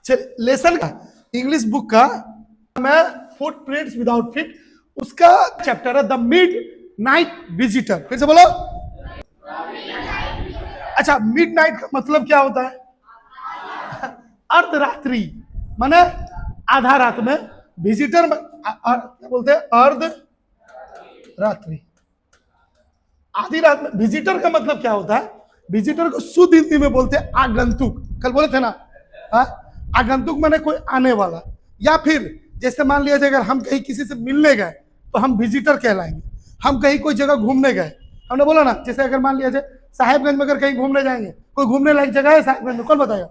चलिए लेसन का English book का मैं फुटप्रिंट्स विदाउट फीट, उसका चैप्टर है द मिड नाइट विजिटर। फिर से बोलो। अच्छा, मिड नाइट का मतलब क्या होता है? अर्धरात्रि माने आधा रात में, विजिटर क्या बोलते हैं? अर्ध रात्रि, आधी रात में। विजिटर का मतलब क्या होता है? विजिटर को शुद्ध हिंदी में बोलते हैं आगंतुक। कल बोले थे ना, आगंतुक माने कोई आने वाला। या फिर जैसे मान लिया जाए अगर हम कहीं किसी से मिलने गए तो हम विजिटर कहलाएंगे। हम कहीं कोई जगह घूमने गए, हमने बोला ना, जैसे अगर मान लिया जाए साहेबगंज में अगर कहीं घूमने जाएंगे, कोई घूमने लायक जगह है साहेबगंज में, कौन बताएगा?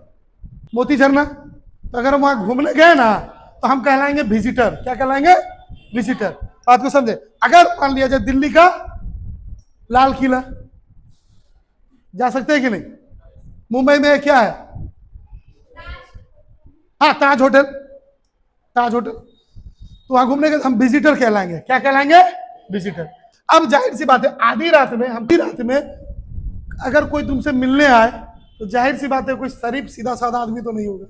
मोती झरना। तो अगर हम वहां घूमने गए ना तो हम कहलाएंगे विजिटर। क्या कहलाएंगे? विजिटर। बात को समझे? अगर मान लिया जाए दिल्ली का लाल किला जा सकते हैं कि नहीं? मुंबई में क्या है? हाँ, ताज होटल। ताज होटल तो वहां घूमने गए, हम विजिटर कहलाएंगे। क्या कहलाएंगे? विजिटर। अब जाहिर सी बात है, आधी रात में, हम रात में अगर कोई तुमसे मिलने आए तो जाहिर सी बात है कोई शरीफ सीधा साधा आदमी तो नहीं होगा।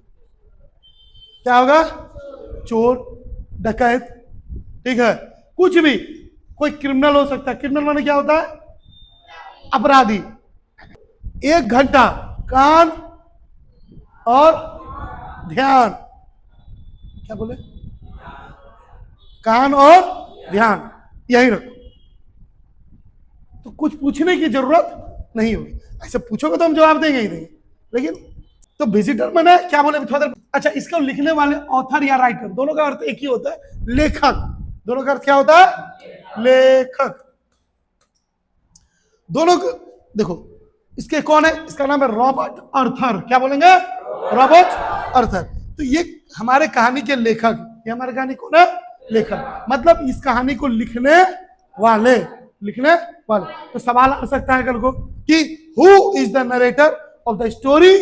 क्या होगा? चोर, डकैत, ठीक है, कुछ भी, कोई क्रिमिनल हो सकता है। क्रिमिनल माने क्या होता है? अपराधी। 1 घंटा कान और ध्यान। क्या बोले? कान और ध्यान यही रखो, तो कुछ पूछने की जरूरत नहीं होगी। ऐसे पूछोगे तो हम जवाब देंगे ही नहीं। लेकिन तो विजिटर मैंने क्या बोले थोड़ा देर। अच्छा, इसको लिखने वाले ऑथर या राइटर दोनों का अर्थ एक ही होता है, लेखक। दोनों का अर्थ क्या होता है? लेखक। दोनों को देखो, इसके कौन है? इसका नाम है रॉबर्ट अर्थर। क्या बोलेंगे? रॉबर्ट अर्थर। तो ये हमारे कहानी के लेखक। ये हमारे कहानी कौन है? लेखक। मतलब इस कहानी को लिखने वाले, लिखने वाले। तो सवाल आ सकता है कल को कि who is the narrator of the story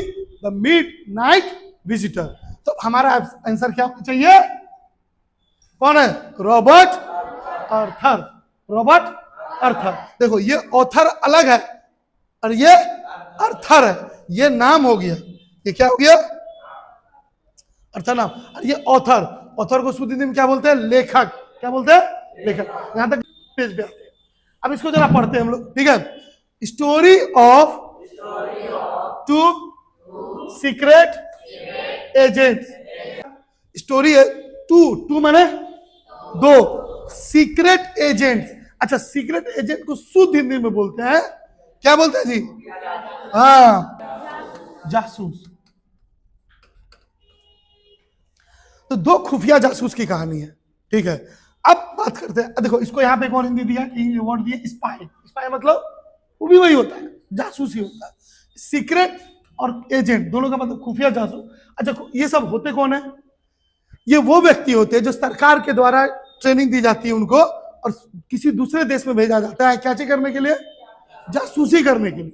the mid night visitor. तो हमारा आंसर क्या होना चाहिए? कौन है? रॉबर्ट अर्थर। रॉबर्ट अर्थर। देखो, ये ऑथर अलग है और ये अर्थर है। ये नाम हो गया, ये क्या हो गया? अर्थर नाम। और ये ऑथर, ऑथर को शुद्ध हिंदी में क्या बोलते हैं? लेखक। क्या बोलते हैं? लेखक। यहां तक पेज पे आते हैं। अब इसको जरा पढ़ते हैं हम लोग, ठीक है? Story of 2 secret agents. Story है 2 माने 2 सीक्रेट एजेंट्स। अच्छा, सीक्रेट एजेंट को शुद्ध हिंदी में बोलते हैं, क्या बोलते हैं जी? हाँ, जासूस। तो 2 खुफिया जासूस की कहानी है, ठीक है? अब बात करते हैं। देखो, इसको यहाँ पे एक और हिंदी दिया, वर्ड दिया स्पाई। स्पाई मतलब वो भी वही होता है, जासूस ही होता है। सीक्रेट और एजेंट दोनों का मतलब खुफिया जासूस। अच्छा, ये सब होते कौन है? ये वो व्यक्ति होते हैं जो सरकार के द्वारा ट्रेनिंग दी जाती है उनको, और किसी दूसरे देश में भेजा जाता है क्या करने के लिए? जासूसी करने के लिए।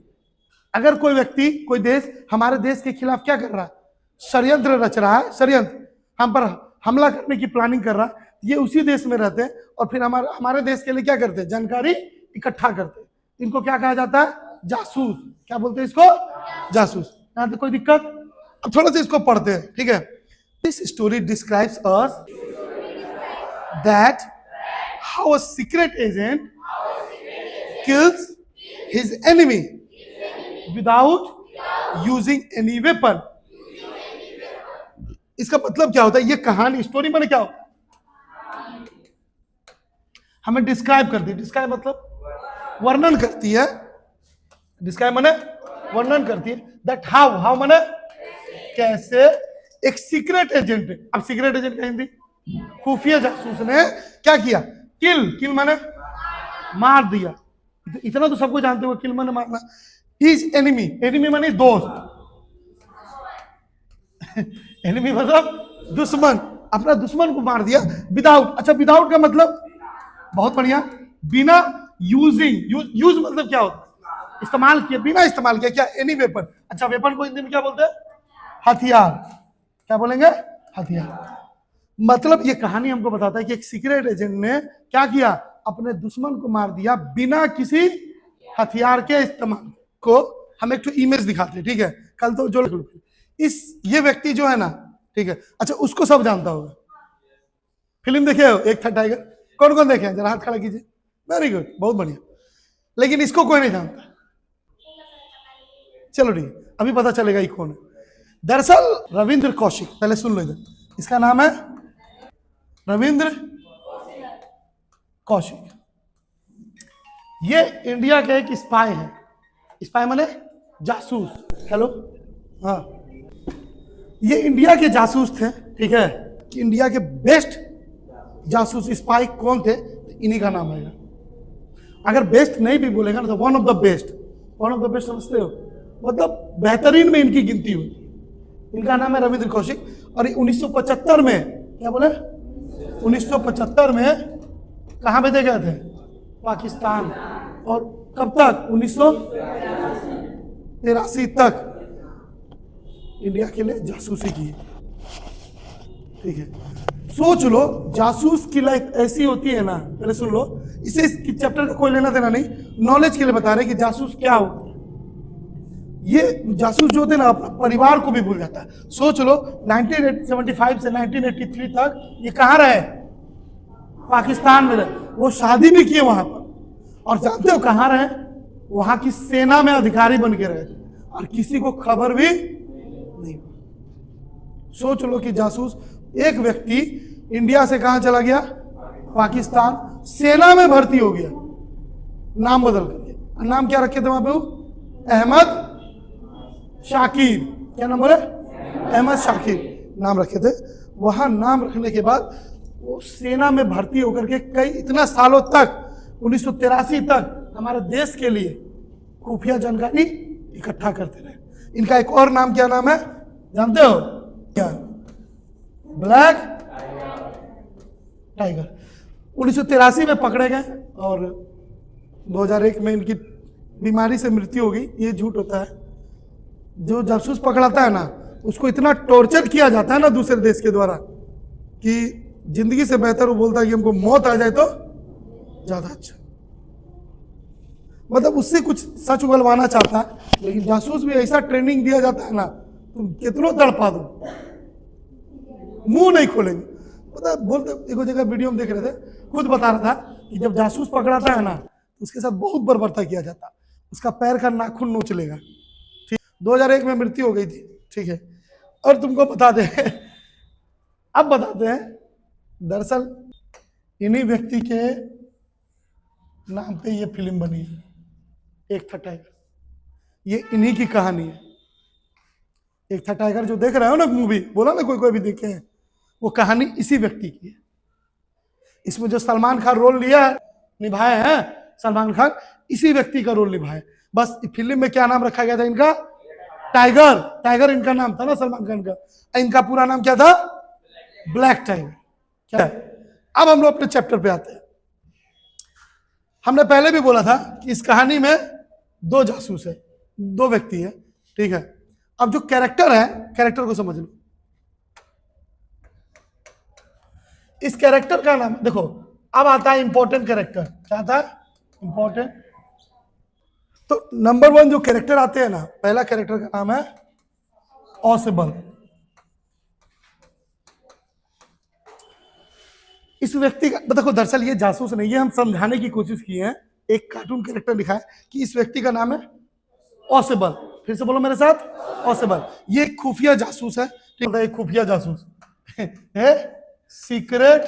अगर कोई व्यक्ति, कोई देश हमारे देश के खिलाफ क्या कर रहा है? षड्यंत्र रच रहा है, षड्यंत्र हम पर हमला करने की प्लानिंग कर रहा है, ये उसी देश में रहते हैं और फिर हमारे देश के लिए क्या करते हैं? जानकारी इकट्ठा करते हैं। इनको क्या कहा जाता है? जासूस। क्या बोलते हैं इसको? जासूस। यहां तक कोई दिक्कत? अब थोड़ा सा इसको पढ़ते हैं, ठीक है? This story describes us that how a secret agent kills his enemy without using any weapon। इसका मतलब क्या होता है? ये कहानी, स्टोरी माने क्या होता है? हमें डिस्क्राइब करती है। डिस्क्राइब मतलब वर्णन करती है। डिस्क्राइब माने वर्णन करती है। दैट हाउ माने कैसे एक सीक्रेट एजेंट है। अब सीक्रेट एजेंट का हिंदी खुफिया जासूस ने क्या किया? किल माने मार दिया। इतना तो सबको जानते हो, किल माने मारना। हिज एनिमी माने दोस्त। एनिमी मतलब दुश्मन। अपना दुश्मन को मार दिया विदाउट। अच्छा, विदाउट का मतलब बहुत बढ़िया, बिना यूजिंग। यूज मतलब क्या होता है? इस्तेमाल किया, बिना इस्तेमाल किया। क्या? Any weapon. अच्छा, वेपन को हिंदी में क्या बोलते हैं? हथियार। क्या बोलेंगे? हथियार। मतलब ये कहानी हमको बताता है कि एक सीक्रेट एजेंट ने क्या किया? अपने दुश्मन को मार दिया बिना किसी हथियार के इस्तेमाल को। हम एक तो इमेज दिखाते हैं, ठीक है? कल तो जो ये व्यक्ति जो है ना, ठीक है। अच्छा, उसको सब जानता होगा। फिल्म देखे हो एक था टाइगर? कौन कौन देखे हैं? जरा हाथ खड़ा कीजिए। वेरी गुड, बहुत बढ़िया। लेकिन इसको कोई नहीं जानता। चलो ठीक है, अभी पता चलेगा ये कौन है। दरअसल रविंद्र कौशिक, पहले सुन लो इधर, इसका नाम है रविंद्र कौशिक। ये इंडिया के एक स्पाई है। स्पाई माने जासूस। हेलो, हाँ, ये इंडिया के जासूस थे, ठीक है। कि इंडिया के बेस्ट जासूस स्पाई कौन थे, तो इन्हीं का नाम आएगा। अगर बेस्ट नहीं भी बोलेगा ना तो one of the best, one of the best समझते हो, मतलब बेहतरीन में इनकी गिनती हुई। इनका नाम है रविंद्र कौशिक। और 1975 में, क्या बोले, 1975 में कहाँ भेजे गए थे? पाकिस्तान। और कब तक? 1983 तक इंडिया के लिए जासूसी की, ठीक है। सोच लो, जासूस की लाइफ ऐसी होती है ना, पहले सुन लो, इसे इस चैप्टर का कोई लेना देना नहीं, नॉलेज के लिए बता रहे कि जासूस क्या होता है। ये जासूस जो होते हैं ना, अपना परिवार को भी भूल जाता है। सोच लो 1975 से 1983 तक ये कहाँ रहे? पाकिस्तान में रहे। वो शादी भी किए वहां पर, और जानते हो कहाँ रहे? वहां की सेना में अधिकारी बन के रहे, और किसी को खबर भी नहीं। सोच लो कि जासूस, एक व्यक्ति इंडिया से कहां चला गया? पाकिस्तान, सेना में भर्ती हो गया, नाम बदल करके। नाम क्या रखे थे वहां पे? अहमद शाकिर। क्या नाम बोले? अहमद शाकिर नाम रखे थे। वहां नाम रखने के बाद वो सेना में भर्ती होकर के कई इतना सालों तक, 1983 तक हमारे देश के लिए खुफिया जानकारी इकट्ठा करते रहे। इनका एक और नाम, क्या नाम है जानते हो? क्या? Black tiger. 1983 में पकड़े गए और 2001 में इनकी बीमारी से मृत्यु हो गई। ये झूठ होता है। जो जासूस पकड़ाता है ना, उसको इतना टॉर्चर किया जाता है ना दूसरे देश के द्वारा, कि जिंदगी से बेहतर वो बोलता है कि हमको मौत आ जाए तो ज्यादा अच्छा। मतलब उससे कुछ सच उगलवाना चाहता है, लेकिन जासूस भी ऐसा ट्रेनिंग दिया जाता है ना, तुम कितनों तड़पा दो, मुंह नहीं खोलेंगे। पता बोलते, एक जगह वीडियो में देख रहे थे, खुद बता रहा था कि जब जासूस पकड़ाता है ना, तो उसके साथ बहुत बर्बरता किया जाता, उसका पैर का नाखून नोच लेगा। ठीक, 2001 में मृत्यु हो गई थी, ठीक है। और तुमको बता दे, अब बताते हैं, दरअसल इन्हीं व्यक्ति के नाम पे ये फिल्म बनी है, एक था टाइगर। ये इन्हीं की कहानी है। एक था टाइगर जो देख रहे हो ना मूवी, बोला ना कोई कोई भी देखे हैं, वो कहानी इसी व्यक्ति की है। इसमें जो सलमान खान रोल लिया है, निभाए हैं, सलमान खान इसी व्यक्ति का रोल निभाए। बस फिल्म में क्या नाम रखा गया था इनका? टाइगर। टाइगर इनका नाम था ना सलमान खान का। इनका पूरा नाम क्या था? Black tiger. क्या है? अब हम लोग अपने चैप्टर पे आते हैं। हमने पहले भी बोला था कि इस कहानी में दो जासूस है, दो व्यक्ति है, ठीक है। अब जो कैरेक्टर है, कैरेक्टर को समझ लो। इस कैरेक्टर का नाम देखो, अब आता है इंपॉर्टेंट कैरेक्टर। क्या आता है? इंपॉर्टेंट। तो नंबर 1 जो कैरेक्टर आते हैं ना, पहला कैरेक्टर का नाम है ऑसेबल। इस व्यक्ति का देखो, दरअसल ये जासूस नहीं है, हम समझाने की कोशिश की है। एक कार्टून कैरेक्टर लिखा है कि इस व्यक्ति का नाम है ऑसेबल। फिर से बोलो मेरे साथ, ऑसेबल। ये खुफिया जासूस है, ठीक है। खुफिया जासूस है, सीक्रेट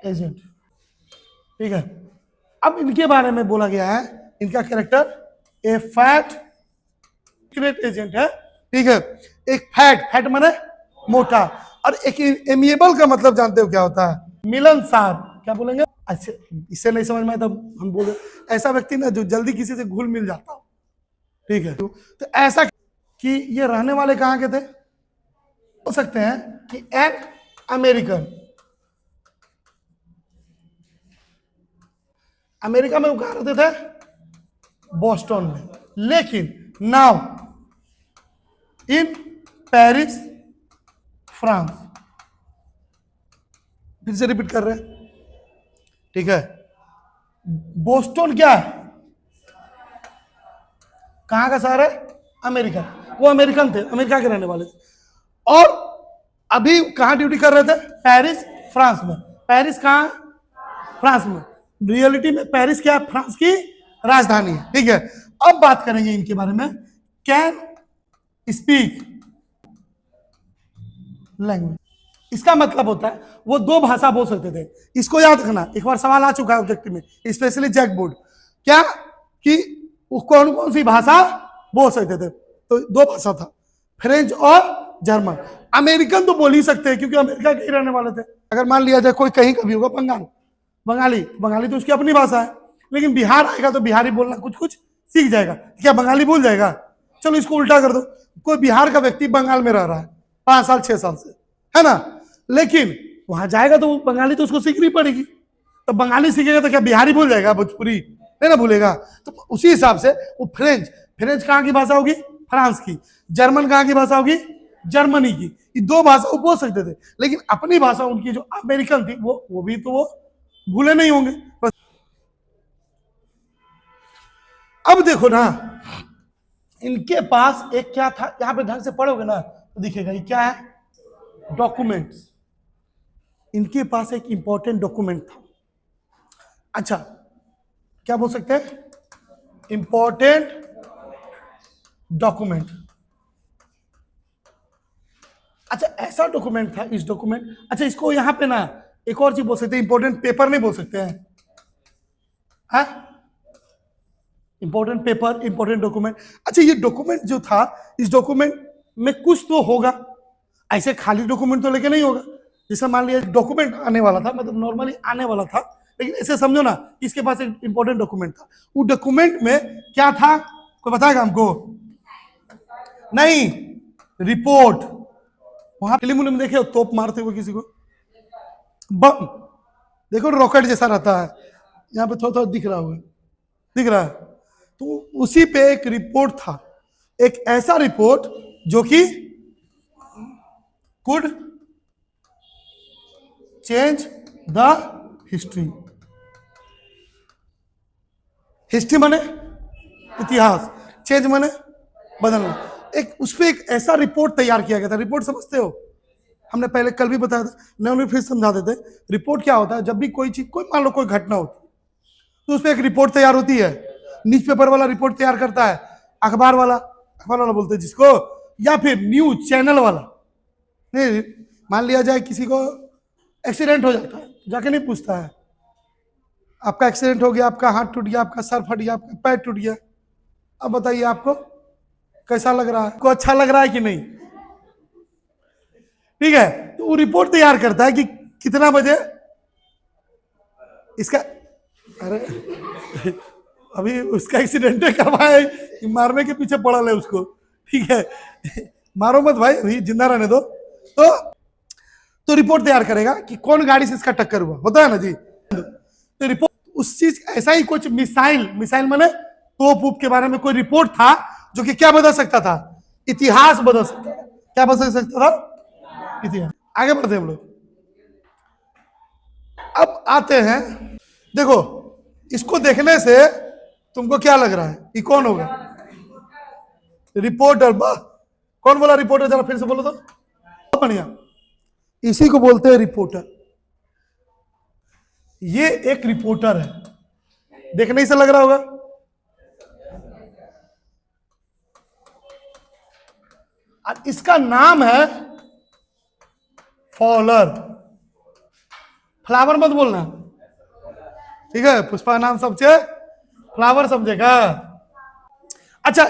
एजेंट, ठीक है। अब इनके बारे में बोला गया है, इनका कैरेक्टर ए फैट सीक्रेट एजेंट है, ठीक है। एक फैट माने मोटा, और एक एमिएबल का मतलब जानते हो क्या होता है? मिलनसार। क्या बोलेंगे? अच्छा, इससे नहीं समझ में आया तो हम बोले ऐसा व्यक्ति ना जो जल्दी किसी से घुल मिल जाता हो, ठीक है। तो ऐसा कि ये रहने वाले कहाँ के थे? हो सकते हैं कि एन अमेरिकन, अमेरिका में वो कहाँ रहते थे? बॉस्टन में। लेकिन नाउ इन पेरिस, फ्रांस। फिर से रिपीट कर रहे हैं, ठीक है। बोस्टन क्या है? कहां का शहर है? अमेरिका। वो अमेरिकन थे, अमेरिका के रहने वाले थे। और अभी कहाँ ड्यूटी कर रहे थे? पेरिस, फ्रांस में। पेरिस कहाँ? फ्रांस में। रियलिटी में पेरिस क्या है? फ्रांस की राजधानी है, ठीक है। अब बात करेंगे इनके बारे में। कैन स्पीक लैंग्वेज, इसका मतलब होता है वो दो भाषा बोल सकते थे। इसको याद रखना, एक बार सवाल आ चुका है ऑब्जेक्टिव में, स्पेशली जैक बोर्ड, क्या कि वो कौन कौन सी भाषा बोल सकते थे? तो दो भाषा था, फ्रेंच और जर्मन। अमेरिकन तो बोल ही सकते हैं क्योंकि अमेरिका के ही रहने वाले थे। अगर मान लिया जाए कोई कहीं का भी होगा, बंगाली, बंगाली तो उसकी अपनी भाषा है, लेकिन बिहार आएगा तो बिहारी बोलना कुछ कुछ सीख जाएगा, क्या बंगाली भूल जाएगा? चलो इसको उल्टा कर दो, कोई बिहार का व्यक्ति बंगाल में रह रहा है 5 साल 6 साल से, है ना, लेकिन वहां जाएगा तो बंगाली तो उसको सीखनी पड़ेगी। तो बंगाली सीखेगा तो क्या बिहारी भूल जाएगा? भोजपुरी नहीं ना भूलेगा। तो उसी हिसाब से वो फ्रेंच, फ्रेंच कहाँ की भाषा होगी? फ्रांस की। जर्मन कहाँ की भाषा होगी? जर्मनी की। ये दो भाषा वो बोल सकते थे, लेकिन अपनी भाषा उनकी जो अमेरिकन थी वो भी तो वो भूले नहीं होंगे। बस अब देखो ना, इनके पास एक क्या था, यहां पे ढंग से पढ़ोगे ना तो दिखेगा, ये क्या है? डॉक्यूमेंट्स। इनके पास एक इंपॉर्टेंट डॉक्यूमेंट था। अच्छा, क्या बोल सकते हैं? Important document. अच्छा, ऐसा डॉक्यूमेंट था, इस डॉक्यूमेंट, अच्छा इसको यहां पे ना एक और चीज बोल सकते हैं, इंपॉर्टेंट पेपर नहीं बोल सकते हैं, हाँ? Important paper, important document. अच्छा, ये डॉक्यूमेंट जो था, इस डॉक्यूमेंट में कुछ तो होगा, ऐसे खाली डॉक्यूमेंट तो लेके नहीं होगा। जैसे मान लिया डॉक्यूमेंट आने वाला था, मतलब नॉर्मली आने वाला था, लेकिन ऐसे समझो ना, इसके पास एक इंपॉर्टेंट डॉक्यूमेंट था। वो डॉक्यूमेंट में क्या था, कोई बताएगा हमको? नहीं, रिपोर्ट। वहां फिल्म उल्म देखे हो, तोप मारते हुए किसी को, बम, देखो रॉकेट जैसा रहता है, यहाँ पे थोड़ा थोड़ा दिख रहा हुआ, दिख रहा है। तो उसी पे एक रिपोर्ट था, एक ऐसा रिपोर्ट जो कि could change the history. History माने इतिहास, चेंज माने बदलना। एक उस पर एक ऐसा रिपोर्ट तैयार किया गया था। रिपोर्ट समझते हो? हमने पहले कल भी बताया था, मैं फिर समझा देते। रिपोर्ट क्या होता है? जब भी कोई चीज, कोई मान लो कोई घटना होती है तो उस पर एक रिपोर्ट तैयार होती है। न्यूज़पेपर वाला रिपोर्ट तैयार करता है, अखबार वाला बोलते हैं जिसको, या फिर न्यूज चैनल वाला। नहीं, मान लिया जाए किसी को एक्सीडेंट हो जाता है, जाके नहीं पूछता है आपका एक्सीडेंट हो गया, आपका हाथ टूट गया, आपका सर फट गया, आपका पैर टूट गया, अब बताइए आपको कैसा लग रहा है? आपको अच्छा लग रहा है कि नहीं? ठीक है, तो वो रिपोर्ट तैयार करता है कि कितना बजे इसका, अरे अभी उसका एक्सीडेंट कब है, मारने के पीछे पड़ा है उसको, ठीक है, मारो मत भाई, अभी जिंदा रहने दो। तो रिपोर्ट तैयार करेगा कि कौन गाड़ी से इसका टक्कर हुआ, होता है ना जी। तो रिपोर्ट उस चीज, ऐसा ही कुछ मिसाइल माने तोप के बारे में कोई रिपोर्ट था जो कि क्या बदल सकता था? इतिहास बदल सकता था। क्या बदल सकता था? इतिहास। आगे बढ़ते हम लोग। अब आते हैं, देखो इसको देखने से तुमको क्या लग रहा है, ये कौन होगा? रिपोर्टर। कौन बोला रिपोर्टर? जरा फिर से बोलो तो। बढ़िया, इसी को बोलते हैं रिपोर्टर। ये एक रिपोर्टर है, देखने से लग रहा होगा। और इसका नाम है फॉलर। फ्लावर मत बोलना, ठीक है? पुष्पा नाम समझे, फ्लावर समझेगा। अच्छा,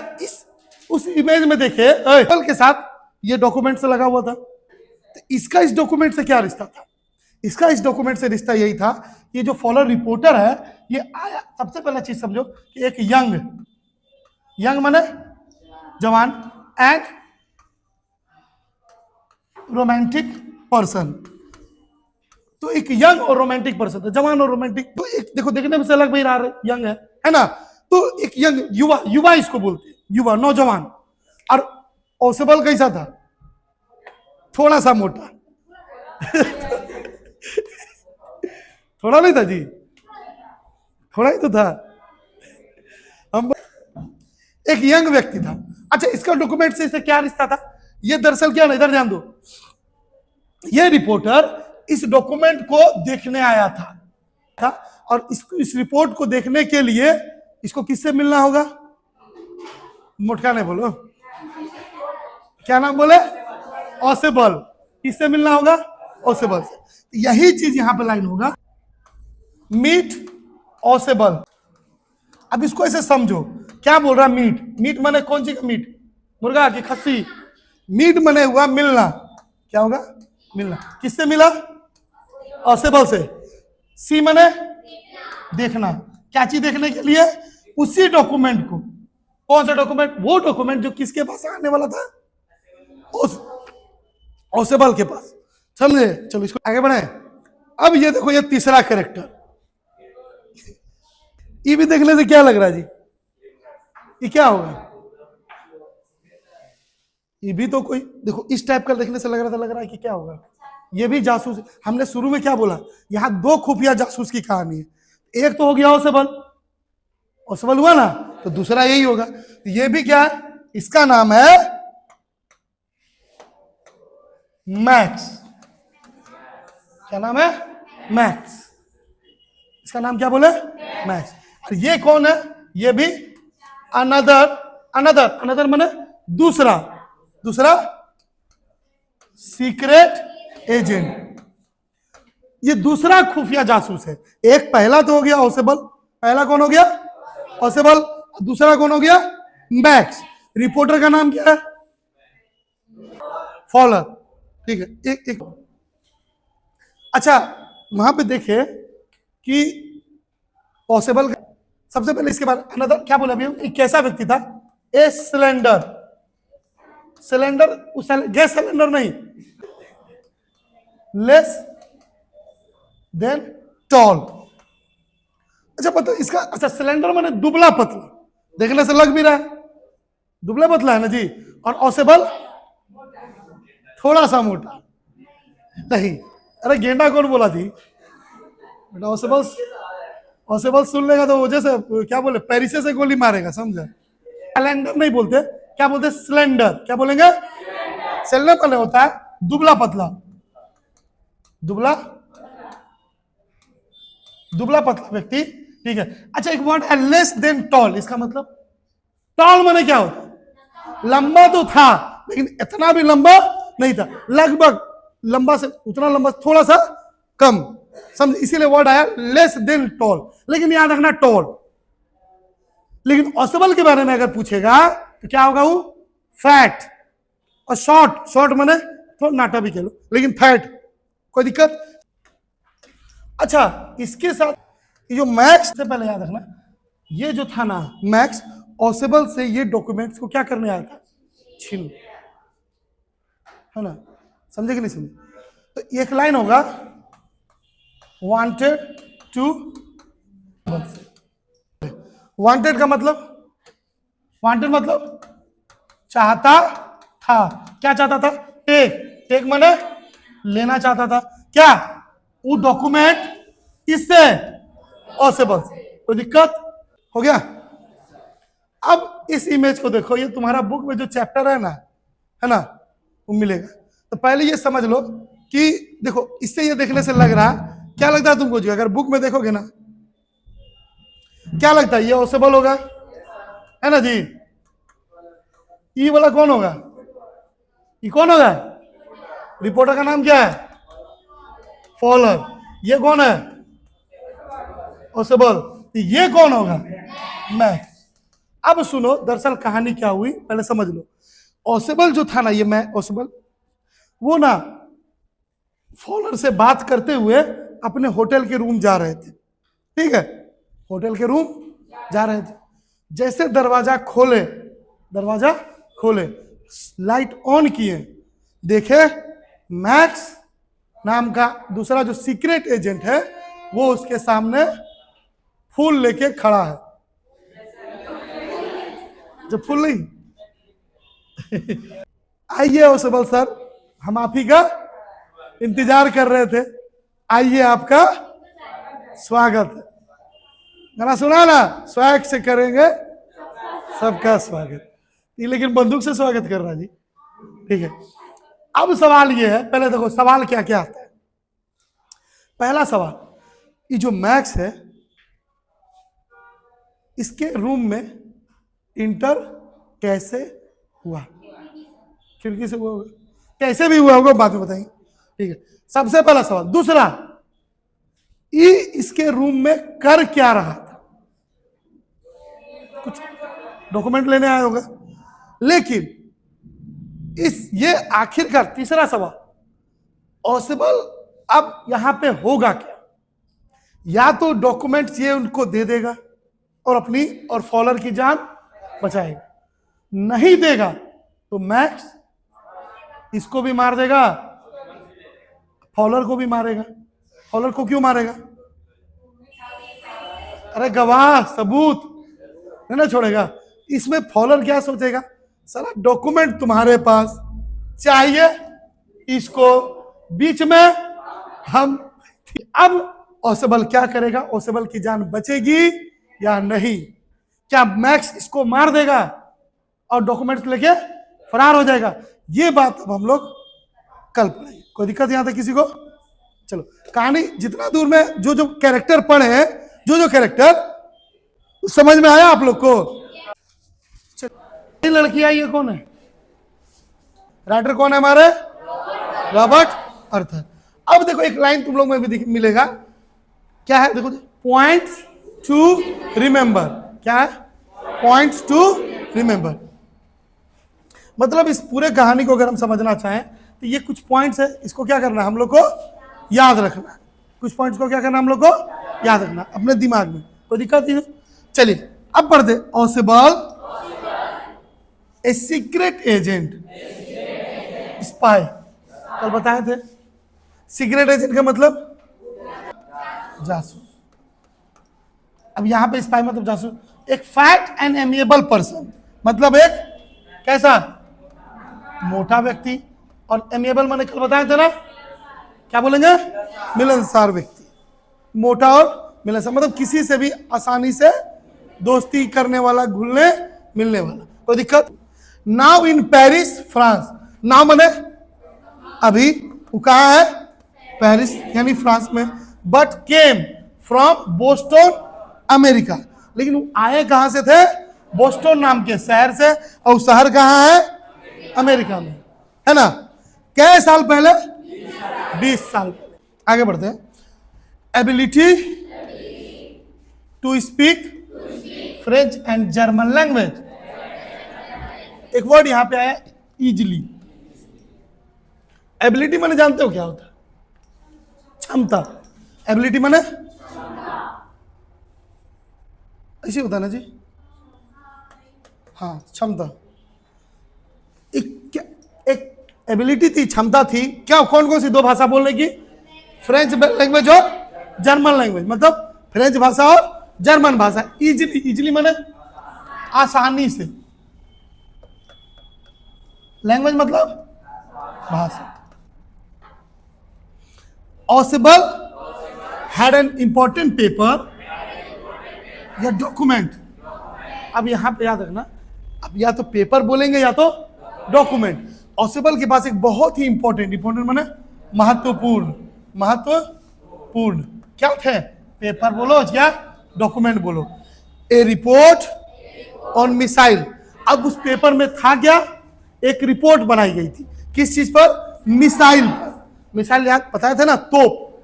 उस इमेज में देखिए के साथ ये डॉक्यूमेंट से लगा हुआ था। तो इसका इस डॉक्यूमेंट से क्या रिश्ता था? इसका इस डॉक्यूमेंट से रिश्ता यही था, ये जो फॉलोअर रिपोर्टर है, ये आया, सबसे पहला चीज समझो कि एक यंग माने जवान, एंड रोमांटिक पर्सन। तो एक यंग और रोमांटिक पर्सन था, जवान और रोमांटिक। तो एक देखो, देखने में से अलग भी रहा है, यंग है ना? तो एक यंग, युवा इसको बोलते हैं, युवा, नौजवान। और ओसेबल कैसा था? थोड़ा सा मोटा थोड़ा नहीं था जी, थोड़ा ही तो था। हम एक यंग व्यक्ति था। अच्छा, इसका डॉक्यूमेंट से इससे क्या रिश्ता था? ये दरअसल क्या ना, इधर ध्यान दो, ये रिपोर्टर इस डॉक्यूमेंट को देखने आया था और इस रिपोर्ट को देखने के लिए इसको किससे मिलना होगा? मोटका नहीं बोलो, क्या नाम बोले? ऑसेबल। किससे मिलना होगा? ऑसेबल से। यही चीज यहां पे लाइन होगा, मीट ऑसेबल। अब इसको ऐसे समझो, क्या बोल रहा? मीट। मीट माने कौन सी का मीट? मुर्गा की खस्सी? मीट माने हुआ मिलना। क्या होगा? मिलना। किससे मिला? ऑसेबल से। सी माने देखना। क्या चीज देखने के लिए? उसी डॉक्यूमेंट को। कौन सा डॉक्यूमेंट? वो डॉक्यूमेंट जो किसके पास आने वाला था? ऑसेबल के पास। समझे? चलो इसको आगे बढ़ाएं। अब ये देखो, ये तीसरा कैरेक्टर, ये भी देखने से क्या लग रहा है जी? ये क्या होगा? ये भी तो कोई, देखो इस टाइप का देखने से लग रहा है कि क्या होगा? ये भी जासूस। हमने शुरू में क्या बोला? यहां दो खुफिया जासूस की कहानी है। एक तो हो गया ऑसेबल, ऑसेबल हुआ ना, तो दूसरा यही होगा। तो ये भी क्या है? इसका नाम है मैक्स। क्या नाम है? मैक्स। इसका नाम क्या बोले? मैक्स। और ये कौन है? ये भी अनदर। अनदर माने दूसरा, दूसरा सीक्रेट एजेंट। ये दूसरा खुफिया जासूस है। एक पहला तो हो गया ऑसेबल, पहला कौन हो गया? ऑसेबल। दूसरा कौन हो गया? मैक्स। रिपोर्टर का नाम क्या है? फॉलर। ठीक है, एक अच्छा, वहां पे देखे कि पॉसिबल। सबसे पहले इसके बाद अनदर क्या बोला अभी? एक कैसा व्यक्ति था? A cylinder. सिलेंडर, उस गैस सिलेंडर नहीं, लेस देन टॉल। अच्छा पता इसका, अच्छा सिलेंडर माने दुबला पतला, देखने से लग भी रहा है दुबला पतला है ना जी। और ऑसेबल थोड़ा सा मोटा। नहीं, अरे गेंडा कौन बोला थी बेटा? ऑसेबल, ऑसेबल सुन लेगा तो जैसे क्या बोले, पेरिसे से गोली मारेगा, समझा? सिलेंडर नहीं बोलते, क्या बोलते? सिलेंडर। क्या बोलेंगे? सिलेंडर पहले होता है दुबला पतला, दुबला दुबला पतला व्यक्ति। ठीक है। अच्छा एक वर्ड है लेस देन टॉल। इसका मतलब टॉल माने क्या होता है? लंबा तो था लेकिन इतना भी लंबा नहीं था, लगभग लंबा से उतना लंबा, थोड़ा सा कम, समझ? इसीलिए वर्ड आया लेस देन टॉल। लेकिन याद रखना टॉल। लेकिन ऑसेबल के बारे में अगर पूछेगा तो क्या होगा? वो फैट। और शॉर्ट, शॉर्ट माने थोड़ा नाटा भी कह लो, लेकिन फैट। कोई दिक्कत? अच्छा इसके साथ ये जो मैक्स, से पहले याद रखना, ये जो था ना मैक्स, ऑसेबल से ये डॉक्यूमेंट्स को क्या करने आया था? छीन, है ना? समझे कि नहीं समझे? तो एक लाइन होगा, वांटेड टू। वांटेड का मतलब, वांटेड मतलब चाहता था। क्या चाहता था? टेक। टेक माने लेना चाहता था। क्या? वो डॉक्यूमेंट किससे? ऑसेबल से। कोई दिक्कत? हो गया? अब इस इमेज को देखो, ये तुम्हारा बुक में जो चैप्टर है ना, वो मिलेगा। तो पहले ये समझ लो कि देखो, इससे ये देखने से लग रहा, क्या लगता है तुमको जी? अगर बुक में देखोगे ना, क्या लगता है? ये ऑसेबल होगा, है ना जी? ये वाला कौन होगा? ये कौन होगा? रिपोर्टर का नाम क्या है? फॉलर। ये कौन है? ऑसेबल। ये कौन होगा? मैक्स। अब सुनो, दरअसल कहानी क्या हुई पहले समझ लो। ऑसेबल जो था ना, ये मैं ऑसेबल, वो ना फॉलर से बात करते हुए अपने होटल के रूम जा रहे थे। ठीक है, होटल के रूम जा रहे थे। जैसे दरवाजा खोले, दरवाजा खोले, लाइट ऑन किए, देखे मैक्स नाम का दूसरा जो सीक्रेट एजेंट है वो उसके सामने फूल लेके खड़ा है। जो फूल नहीं आइए ऑसेबल सर, हम आप ही का इंतजार कर रहे थे, आइए आपका स्वागत है। गाना सुना ना, स्वैग से करेंगे सबका स्वागत। ये लेकिन बंदूक से स्वागत कर रहा जी। ठीक है, अब सवाल ये है, पहले देखो सवाल क्या क्या आता है। पहला सवाल, ये जो मैक्स है इसके रूम में इंटर कैसे हुआ? खिड़की से हुआ होगा, कैसे भी हुआ होगा बाद में बताएंगे, ठीक है। सबसे पहला सवाल। दूसरा, ये इसके रूम में कर क्या रहा था? कुछ डॉक्यूमेंट लेने आया होगा। लेकिन ये आखिरकार तीसरा सवाल, पॉसिबल अब यहां पे होगा क्या? या तो डॉक्यूमेंट्स ये उनको दे देगा और अपनी और फॉलर की जान बचाएगा, नहीं देगा तो मैक्स इसको भी मार देगा, फॉलर को भी मारेगा। फॉलर को क्यों मारेगा? अरे गवाह सबूत नहीं ना छोड़ेगा। इसमें फॉलर क्या सोचेगा, सारा डॉक्यूमेंट तुम्हारे पास चाहिए, इसको बीच में हम। अब ओसेबल क्या करेगा? ओसेबल की जान बचेगी या नहीं? क्या मैक्स इसको मार देगा और डॉक्यूमेंट्स लेके फरार हो जाएगा? ये बात अब हम लोग कल पढ़ेंगे। कोई दिक्कत यहां तक किसी को? चलो, कहानी जितना दूर में जो जो कैरेक्टर पढ़े हैं, जो कैरेक्टर समझ में आया आप लोग को? ये लड़की आई, ये कौन है? राइटर कौन है हमारे? रॉबर्ट अर्थर। अब देखो एक लाइन तुम लोग में भी मिलेगा, क्या है? देखो, पॉइंट्स टू रिमेंबर। क्या है? Points to remember. मतलब इस पूरे कहानी को अगर हम समझना चाहें तो ये कुछ पॉइंट्स है, इसको क्या करना है हम लोग को? याद रखना। कुछ पॉइंट्स को क्या करना हम लोग को? याद रखना अपने दिमाग में। कोई दिक्कत नहीं है? चलिए अब पढ़ते। Ausable a secret agent, spy. कल बताए थे सीक्रेट एजेंट का मतलब जासूस। अब यहां पे स्पाई मतलब जासूस। एक फैट एंड एमिएबल पर्सन मतलब एक कैसा? मोटा व्यक्ति। और एमिएबल मैंने कल बताया था ना, क्या बोलेंगे? मिलनसार व्यक्ति। मोटा और मिलनसार मतलब किसी से भी आसानी से दोस्ती करने वाला, घुलने मिलने वाला। कोई दिक्कत? Now in Paris France. Now मैंने अभी वो कहा है? पेरिस यानी फ्रांस में। But came from Boston America. लेकिन वो आए कहां से थे? बोस्टन नाम के शहर से। और शहर कहां है? अमेरिका में, है ना? कै साल पहले? 20 साल पहले। आगे बढ़ते हैं। Ability to speak French and German language. एक वर्ड यहां पे आया, इजिली। एबिलिटी माने जानते हो क्या होता है? क्षमता। एबिलिटी माने ऐसे होता है ना जी? हाँ, क्षमता। एक एबिलिटी थी, क्षमता थी। क्या? कौन कौन सी? 2 भाषा बोलने की, फ्रेंच लैंग्वेज और जर्मन लैंग्वेज। मतलब फ्रेंच भाषा और जर्मन भाषा। इजिली, इजिली माने आसानी से। लैंग्वेज मतलब भाषा। Ausable had an important paper या डॉक्यूमेंट। अब यहां पे याद रखना, अब या तो पेपर बोलेंगे या तो डॉक्यूमेंट। ऑसेबल के पास एक बहुत ही इंपॉर्टेंट माने महत्वपूर्ण, महत्वपूर्ण क्या थे? पेपर बोलो या डॉक्यूमेंट बोलो। ए रिपोर्ट ऑन मिसाइल। अब उस पेपर में था क्या? एक रिपोर्ट बनाई गई थी। किस चीज पर? मिसाइल पर। मिसाइल याद बताया था ना, तोप,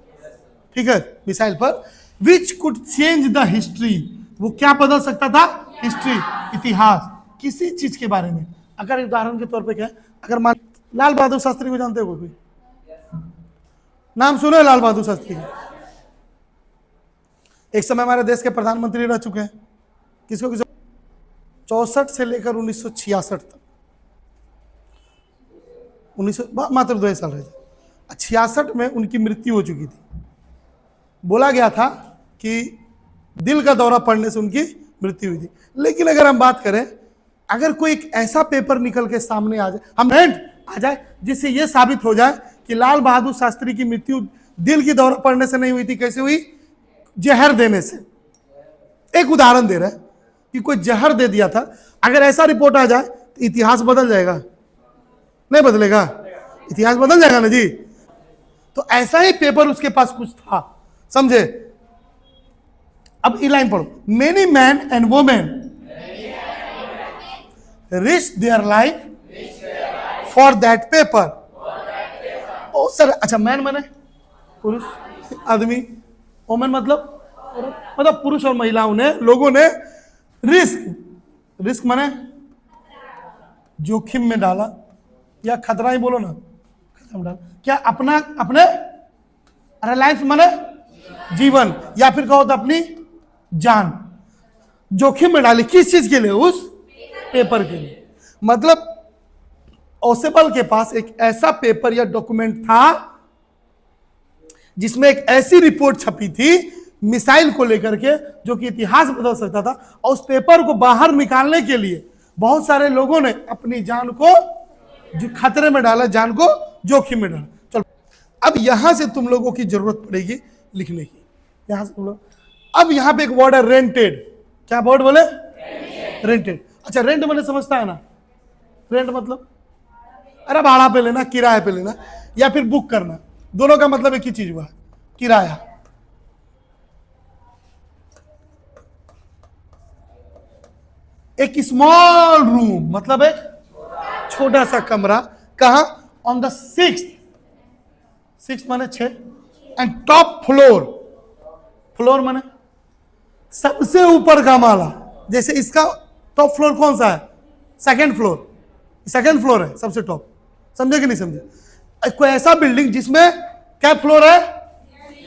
ठीक है, मिसाइल पर। Which could change the history. वो क्या बदल सकता था? हिस्ट्री, इतिहास, किसी चीज के बारे में। अगर उदाहरण के तौर पे क्या, अगर मान लाल बहादुर शास्त्री को जानते हो? कोई नाम सुनो लाल बहादुर शास्त्री? एक समय हमारे देश के प्रधानमंत्री रह चुके हैं। किसको? 64 से लेकर 1966 तक। 1900 मात्र 2 साल रहे थे। 66 में उनकी मृत्यु हो चुकी थी। बोला गया था कि दिल का दौरा पड़ने से उनकी मृत्यु हुई थी। लेकिन अगर हम बात करें, अगर कोई एक ऐसा पेपर निकल के सामने आ जाए, हम आ जाए जिससे यह साबित हो जाए कि लाल बहादुर शास्त्री की मृत्यु दिल की दौरा पड़ने से नहीं हुई थी, कैसे हुई? जहर देने से। एक उदाहरण दे रहा है कि कोई जहर दे दिया था। अगर ऐसा रिपोर्ट आ जाए तो इतिहास बदल जाएगा? नहीं बदलेगा? इतिहास बदल जाएगा ना जी। तो ऐसा ही पेपर उसके पास कुछ था, समझे। अब ये लाइन पढ़ो, many man and women risk their life for that paper. ओ सर, अच्छा मैन माने पुरुष आदमी, वोमेन मतलब पुरुष और महिलाओं ने, लोगों ने रिस्क माने जोखिम में डाला, या खतरा ही बोलो ना, खतरा में डाला क्या, अपने अरे लाइफ माने जीवन, या फिर कहो तो अपनी जान जोखिम में डाली। किस चीज के लिए? उस पेपर के लिए। मतलब ओसेबल के पास एक ऐसा पेपर या डॉक्यूमेंट था जिसमें एक ऐसी रिपोर्ट छपी थी मिसाइल को लेकर के जो कि इतिहास बदल सकता था, और उस पेपर को बाहर निकालने के लिए बहुत सारे लोगों ने अपनी जान को जो खतरे में डाला, जान को जोखिम में डाला। चलो अब यहां से तुम लोगों की जरूरत पड़ेगी लिखने की। यहां से तुम लोग, अब यहां पे एक वर्ड है रेंटेड। क्या वर्ड बोले? रेंटेड। अच्छा रेंट मैंने समझता है ना, रेंट मतलब अरे भाड़ा पे लेना, किराए पे लेना, या फिर बुक करना, दोनों का मतलब एक ही चीज हुआ, किराया। एक स्मॉल रूम मतलब एक छोटा सा कमरा, कहा? ऑन द सिक्स माने 6, एंड टॉप फ्लोर, फ्लोर माने सबसे ऊपर का माला। जैसे इसका टॉप फ्लोर कौन सा है? सेकंड फ्लोर है सबसे टॉप। समझे कि नहीं समझे? कोई ऐसा बिल्डिंग जिसमें क्या फ्लोर है?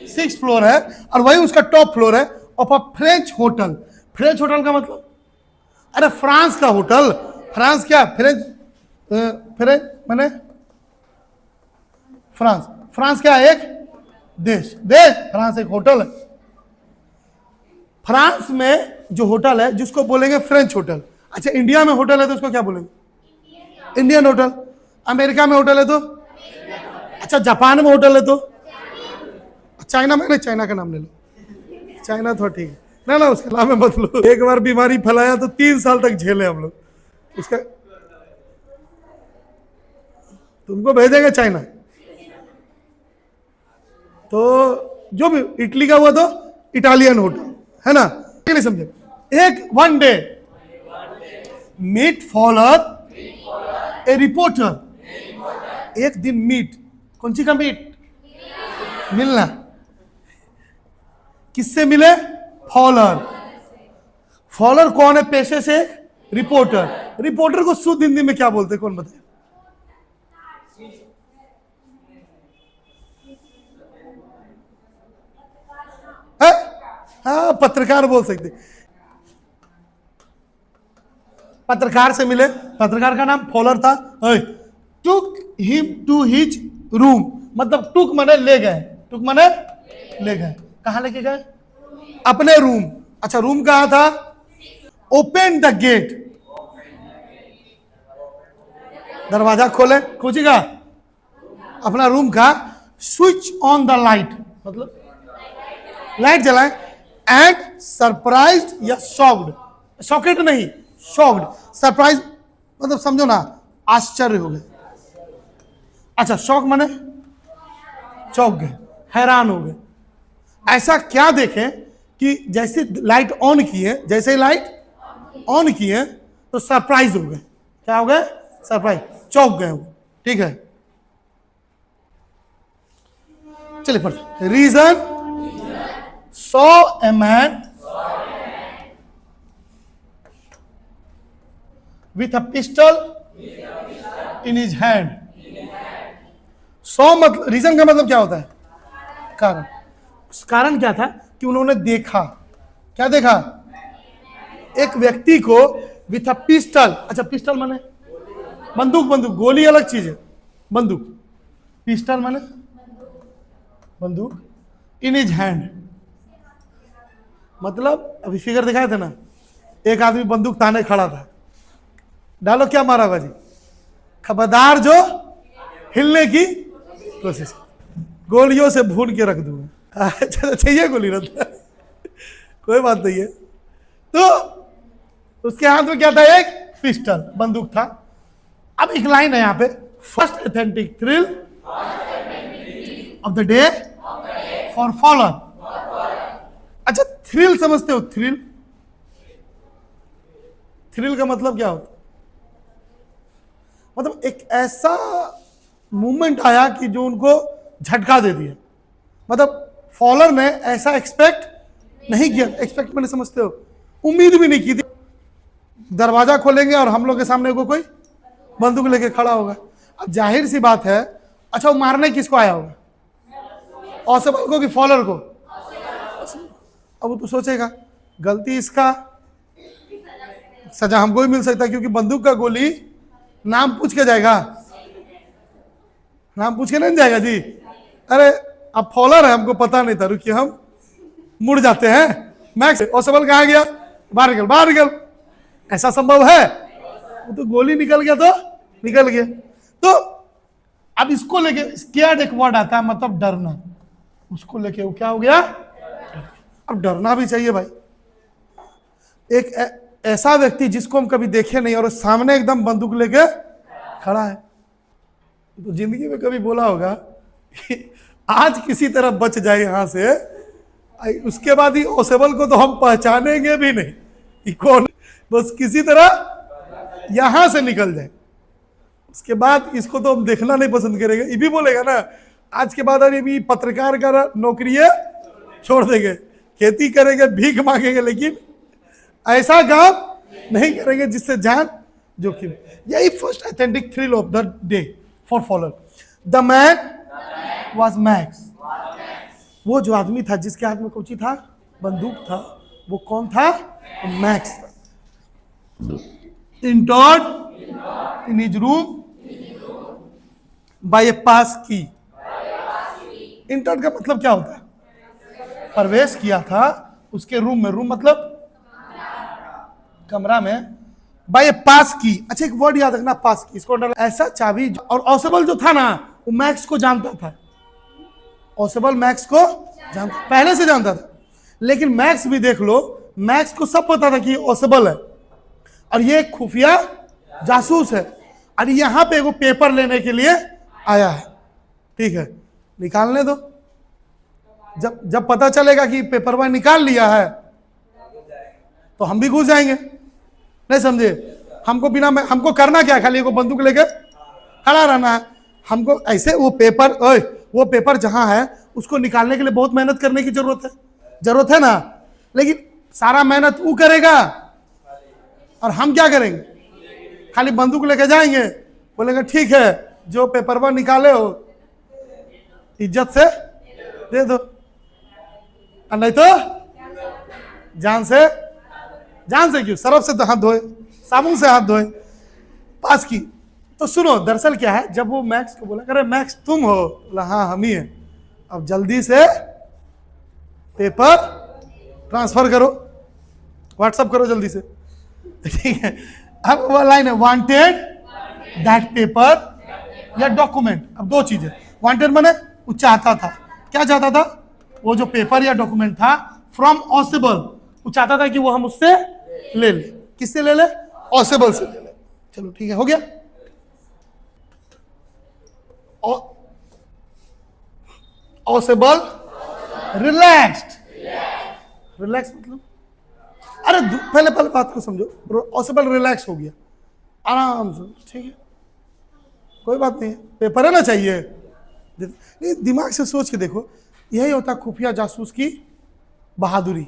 6 फ्लोर है, और वही उसका टॉप फ्लोर है। और फ्रेंच होटल, फ्रेंच होटल का मतलब अरे फ्रांस का होटल। फ्रांस क्या? फ्रेंच माने फ्रांस क्या है? एक देश। फ्रांस एक होटल है। फ्रांस में जो होटल है जिसको बोलेंगे फ्रेंच होटल। अच्छा इंडिया में होटल है तो उसको क्या बोलेंगे? Indian hotel. अमेरिका में होटल है तो? अच्छा जापान में होटल है तो? चाइना में? नहीं, चाइना का नाम ले लो, चाइना तो ठीक है ना, उसका नाम मत लो। एक बार बीमारी फैलाया तो 3 साल तक झेले हम लोग उसका। तुमको भेजेंगे चाइना। तो जो भी इटली का हुआ तो इटालियन होटल है ना, नहीं समझे? एक one day meet follower a reporter. एक दिन मीट, कौन सी का मीट? मिलना। किससे मिले? फॉलोअर। फॉलोअर कौन है पेशे से? रिपोर्टर। रिपोर्टर को शुद्ध हिंदी में क्या बोलते हैं, कौन बताए? हाँ पत्रकार बोल सकते। पत्रकार से मिले, पत्रकार का नाम फॉलोअर था। Took him to his room, मतलब टुक माने ले गए, टुक माने ले गए। कहां लेके गए? अपने रूम। अच्छा रूम कहां था? ओपन द गेट, दरवाजा खोले, खोजिएगा अपना रूम का। स्विच ऑन द लाइट, मतलब लाइट जलाए। एंड सरप्राइज या शॉक्ड, शॉकेट नहीं शॉक्ड, सरप्राइज मतलब समझो ना, आश्चर्य हो गए। अच्छा शॉक माने चौंक गए, हैरान हो गए। ऐसा क्या देखें कि जैसे लाइट ऑन किए, जैसे लाइट ऑन किए तो सरप्राइज हो गए। क्या हो गए? सरप्राइज, चौंक गए वो। ठीक है चलिए पढ़ते। Reason saw a man with a pistol in his hand. saw मतलब रीजन का मतलब क्या होता है? कारण। कारण क्या था कि उन्होंने देखा। क्या देखा? एक व्यक्ति को विथ अ पिस्टल। अच्छा पिस्टल माने बंदूक, बंदूक गोली अलग चीज है, बंदूक। पिस्टल माने बंदूक। इन हिज हैंड मतलब अभी फिगर दिखाए थे ना, एक आदमी बंदूक ताने खड़ा था। डालो क्या मारा होगा जी? खबरदार जो हिलने की कोशिश, गोलियों से भून के रख दूंगा। अच्छा चाहिए गोली रहता, कोई बात नहीं है। तो उसके हाथ में क्या था? एक पिस्टल, बंदूक था। अब एक लाइन है यहाँ पे, first authentic thrill of the day for follower. अच्छा, थ्रिल समझते हो? थ्रिल, थ्रिल का मतलब क्या होता है? मतलब एक ऐसा मूवमेंट आया कि जो उनको झटका दे दिया। मतलब फॉलोअर ने ऐसा एक्सपेक्ट नहीं किया। एक्सपेक्ट मैंने, समझते हो, उम्मीद भी नहीं की थी। दरवाजा खोलेंगे और हम लोग के सामने कोई बंदूक लेके खड़ा होगा। अब जाहिर सी बात है, अच्छा वो मारने किसको आया होगा? ऑसबल को कि फॉलोअर को? अब वो तो सोचेगा गलती इसका, सजा हमको ही मिल सकता है, क्योंकि बंदूक का गोली नाम पूछ के जाएगा, नाम पूछ के नहीं जाएगा जी। अरे अब फॉलोअर है, हमको पता नहीं था, रुकिए हम मुड़ जाते हैं। मैक्स ऑसबल कहाँ गया? बाहर निकल, बाहर निकल। ऐसा संभव है? वो तो गोली निकल गया तो निकल गया। तो अब इसको लेके स्कैर्ड एक वर्ड आता है, मतलब डरना। उसको लेके वो क्या हो गया? अब डरना भी चाहिए भाई। एक ऐसा व्यक्ति जिसको हम कभी देखे नहीं और सामने एकदम बंदूक लेके खड़ा है, तो जिंदगी में कभी बोला होगा कि आज किसी तरह बच जाए यहां से, उसके बाद ही ओसेबल को तो हम पहचानेंगे भी नहीं कि कौन, बस किसी तरह यहां से निकल जाए। उसके बाद इसको तो हम देखना नहीं पसंद करेंगे। ये भी बोलेगा ना, आज के बाद अरे भी पत्रकार का नौकरी है, छोड़ देंगे, खेती करेंगे, भीख मांगेंगे, लेकिन ऐसा काम नहीं करेंगे जिससे जान जोखिम। यही first authentic thrill of the day for follower. The man was max. वो जो आदमी था जिसके हाथ में कोची था, बंदूक था, वो कौन था? मैक्स था। Entered in his room by a pass key. Entered का मतलब क्या होता है? प्रवेश किया था उसके रूम में। रूम मतलब कमरा में। बाय ए पास की। अच्छा, एक वर्ड याद रखना, पास की। इसको ऐसा चाबी। और ऑसेबल जो था ना, वो मैक्स को जानता था। ऑसेबल मैक्स को जानता, पहले से जानता था। लेकिन मैक्स भी देख लो, मैक्स को सब पता था कि ऑसेबल है और ये खुफिया जासूस है, और यहां पे वो पेपर लेने के लिए आया है। ठीक है, निकालने दो। जब पता चलेगा कि पेपर वह निकाल लिया है तो हम भी घुस जाएंगे। नहीं समझे? हमको करना क्या? खाली को बंदूक लेकर खड़ा रहना है। हमको ऐसे वो पेपर जहां है उसको निकालने के लिए बहुत मेहनत करने की जरूरत है ना। लेकिन सारा मेहनत वो करेगा और हम क्या करेंगे? खाली बंदूक लेके जाएंगे, बोलेंगे ठीक है, जो पेपर पर निकाले हो इज्जत से दे दो, और नहीं तो जान से क्यों, सरफ से हाथ धोए, साबुन से हाथ धोए। पास की। तो सुनो, दरअसल क्या है, जब वो मैक्स को बोला, अरे मैक्स तुम हो? बोला हाँ हम ही हैं। अब जल्दी से पेपर ट्रांसफर करो, व्हाट्सअप करो जल्दी से। ठीक है, अब वो लाइन है, वांटेड दैट पेपर या डॉक्यूमेंट। अब दो चीजें, वांटेड माने वो चाहता था। क्या चाहता था? वो जो पेपर या डॉक्यूमेंट था फ्रॉम ऑसेबल, वो चाहता था कि वो हम उससे ले ले। किससे ले ले? ऑसेबल से ले ले। चलो ठीक है, हो गया। Ausable relaxed. रिलैक्स मतलब, अरे पहले बात को समझो। ऑसेबल रिलैक्स हो गया आराम से, ठीक है, कोई बात नहीं है, पेपर है ना चाहिए। नहीं, दिमाग से सोच के देखो, यही होता खुफिया जासूस की बहादुरी।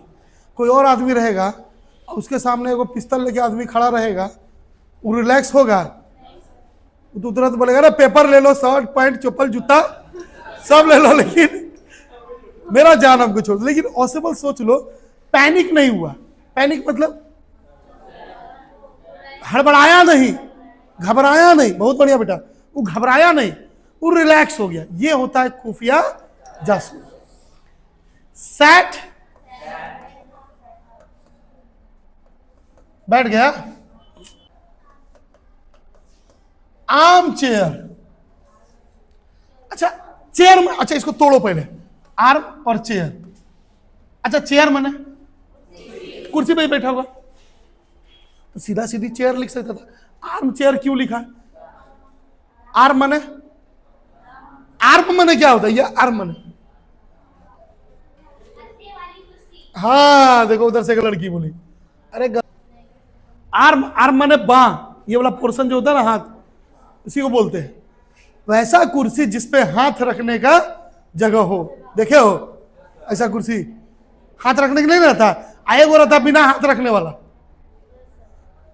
कोई और आदमी रहेगा, उसके सामने वो पिस्तौल लेके आदमी खड़ा रहेगा, वो रिलैक्स होगा? तो तुरंत बोलेगा ना पेपर ले लो, शर्ट पैंट चप्पल जूता सब ले लो, लेकिन मेरा जान हमको छोड़। लेकिन ऑसेबल सोच लो, पैनिक नहीं हुआ। पैनिक मतलब हड़बड़ाया नहीं, घबराया नहीं। बहुत बढ़िया बेटा, वो घबराया नहीं, वो रिलैक्स हो गया। ये होता है खुफिया जासूस। सैट, बैठ गया। Arm chair. अच्छा, चेयर में, अच्छा इसको तोड़ो पहले, आर्म और चेयर। अच्छा, चेयर माने कुर्सी पे ही बैठा हुआ, तो सीधा सीधी चेयर लिख सकता था। आर्म चेयर क्यों लिखा? आर्म मने, आर्म मने क्या होता है? ये आर्म मने, हाँ देखो उधर से एक लड़की बोली, अरे आर्म, आर्म मने बाह, ये वाला पोर्शन जो होता है ना हाथ, उसी को बोलते हैं। वैसा कुर्सी जिसपे हाथ रखने का जगह हो, देखे हो ऐसा कुर्सी हाथ रखने के लिए नहीं रहता, आए वो रहता बिना हाथ रखने वाला।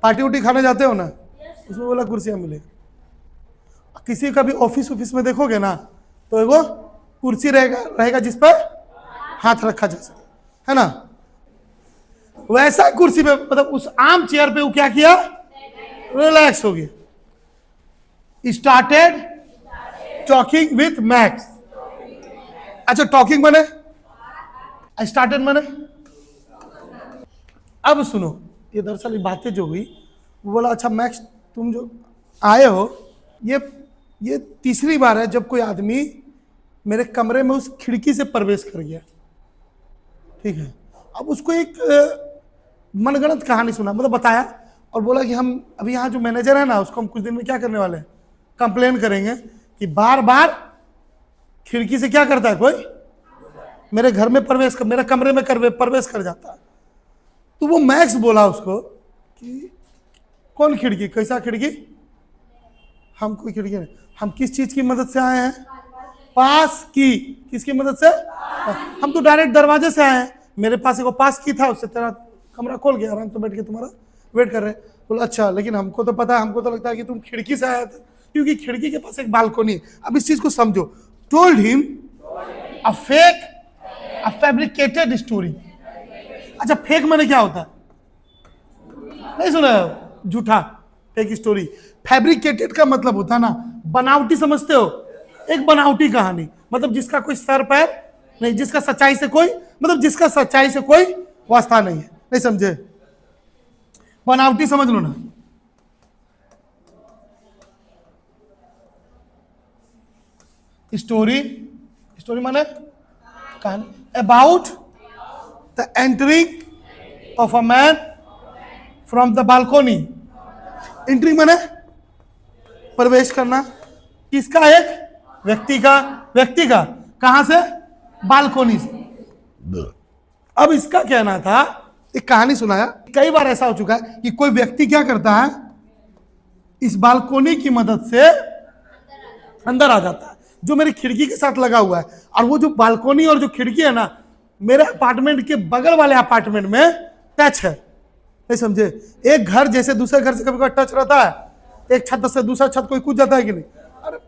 पार्टी उटी खाने जाते हो ना, उसमें बोला कुर्सियां मिलेगा। किसी का भी ऑफिस ऑफिस में देखोगे ना, तो वो कुर्सी रहेगा जिस पर हाथ रखा जा सके, है ना। वैसा कुर्सी पे, मतलब उस आम चेयर पे वो क्या किया? रिलैक्स हो गया। Started talking with max. अच्छा, टॉकिंग बने, स्टार्टेड बने। अब सुनो, ये दरअसल बातें जो हुई, वो बोला अच्छा मैक्स तुम जो आए हो, ये तीसरी बार है जब कोई आदमी मेरे कमरे में उस खिड़की से प्रवेश कर गया, ठीक है। अब उसको एक मनगढ़ंत कहानी सुना, मतलब बताया, और बोला कि हम अभी यहाँ जो मैनेजर है ना, उसको हम कुछ दिन में क्या करने वाले हैं, कंप्लेन करेंगे कि बार बार खिड़की से क्या करता है कोई, मेरे घर में प्रवेश कर, मेरे कमरे में प्रवेश कर जाता है। तो वो मैक्स बोला उसको कि कौन खिड़की, कैसा खिड़की? हम कोई खिड़की नहीं, हम किस चीज की मदद से आए हैं? पास की। किसकी मदद से? हम तो डायरेक्ट दरवाजे से आए हैं, मेरे पास एक पास की था, उससे तेरा कमरा खोल गया, आराम से बैठ के तुम्हारा वेट कर रहे। बोला अच्छा, लेकिन हमको तो पता है, हमको तो लगता है कि तुम खिड़की से आए थे, क्योंकि खिड़की के पास एक बालकोनी है। अब इस चीज को समझो। Told him a fake, a fabricated story. अच्छा, फेक माने क्या होता है? नहीं सुना? झूठा, फेक स्टोरी। फैब्रिकेटेड का मतलब होता है ना बनावटी, समझते हो? एक बनावटी कहानी, मतलब जिसका कोई सर पैर नहीं, जिसका सच्चाई से कोई, मतलब जिसका सच्चाई से कोई वास्ता नहीं है। नहीं समझे? बनावटी समझ लो ना। स्टोरी, स्टोरी माने कहानी। About the entering of a man from the balcony. Entry माने प्रवेश करना, किसका? एक व्यक्ति का। व्यक्ति का कहां से? बालकोनी से। अब इसका कहना था, एक कहानी सुनाया, कई बार ऐसा हो चुका है कि कोई व्यक्ति क्या करता है, इस बालकोनी की मदद से अंदर आ जाता है, जो मेरी खिड़की के साथ लगा हुआ है। और वो जो बालकोनी और जो खिड़की है ना, मेरे अपार्टमेंट के बगल वाले अपार्टमेंट में टच है। नहीं समझे? एक घर जैसे दूसरे घर से कभी कभी टच रहता है, एक छत से दूसरा छत कोई कूद जाता है कि नहीं? अरे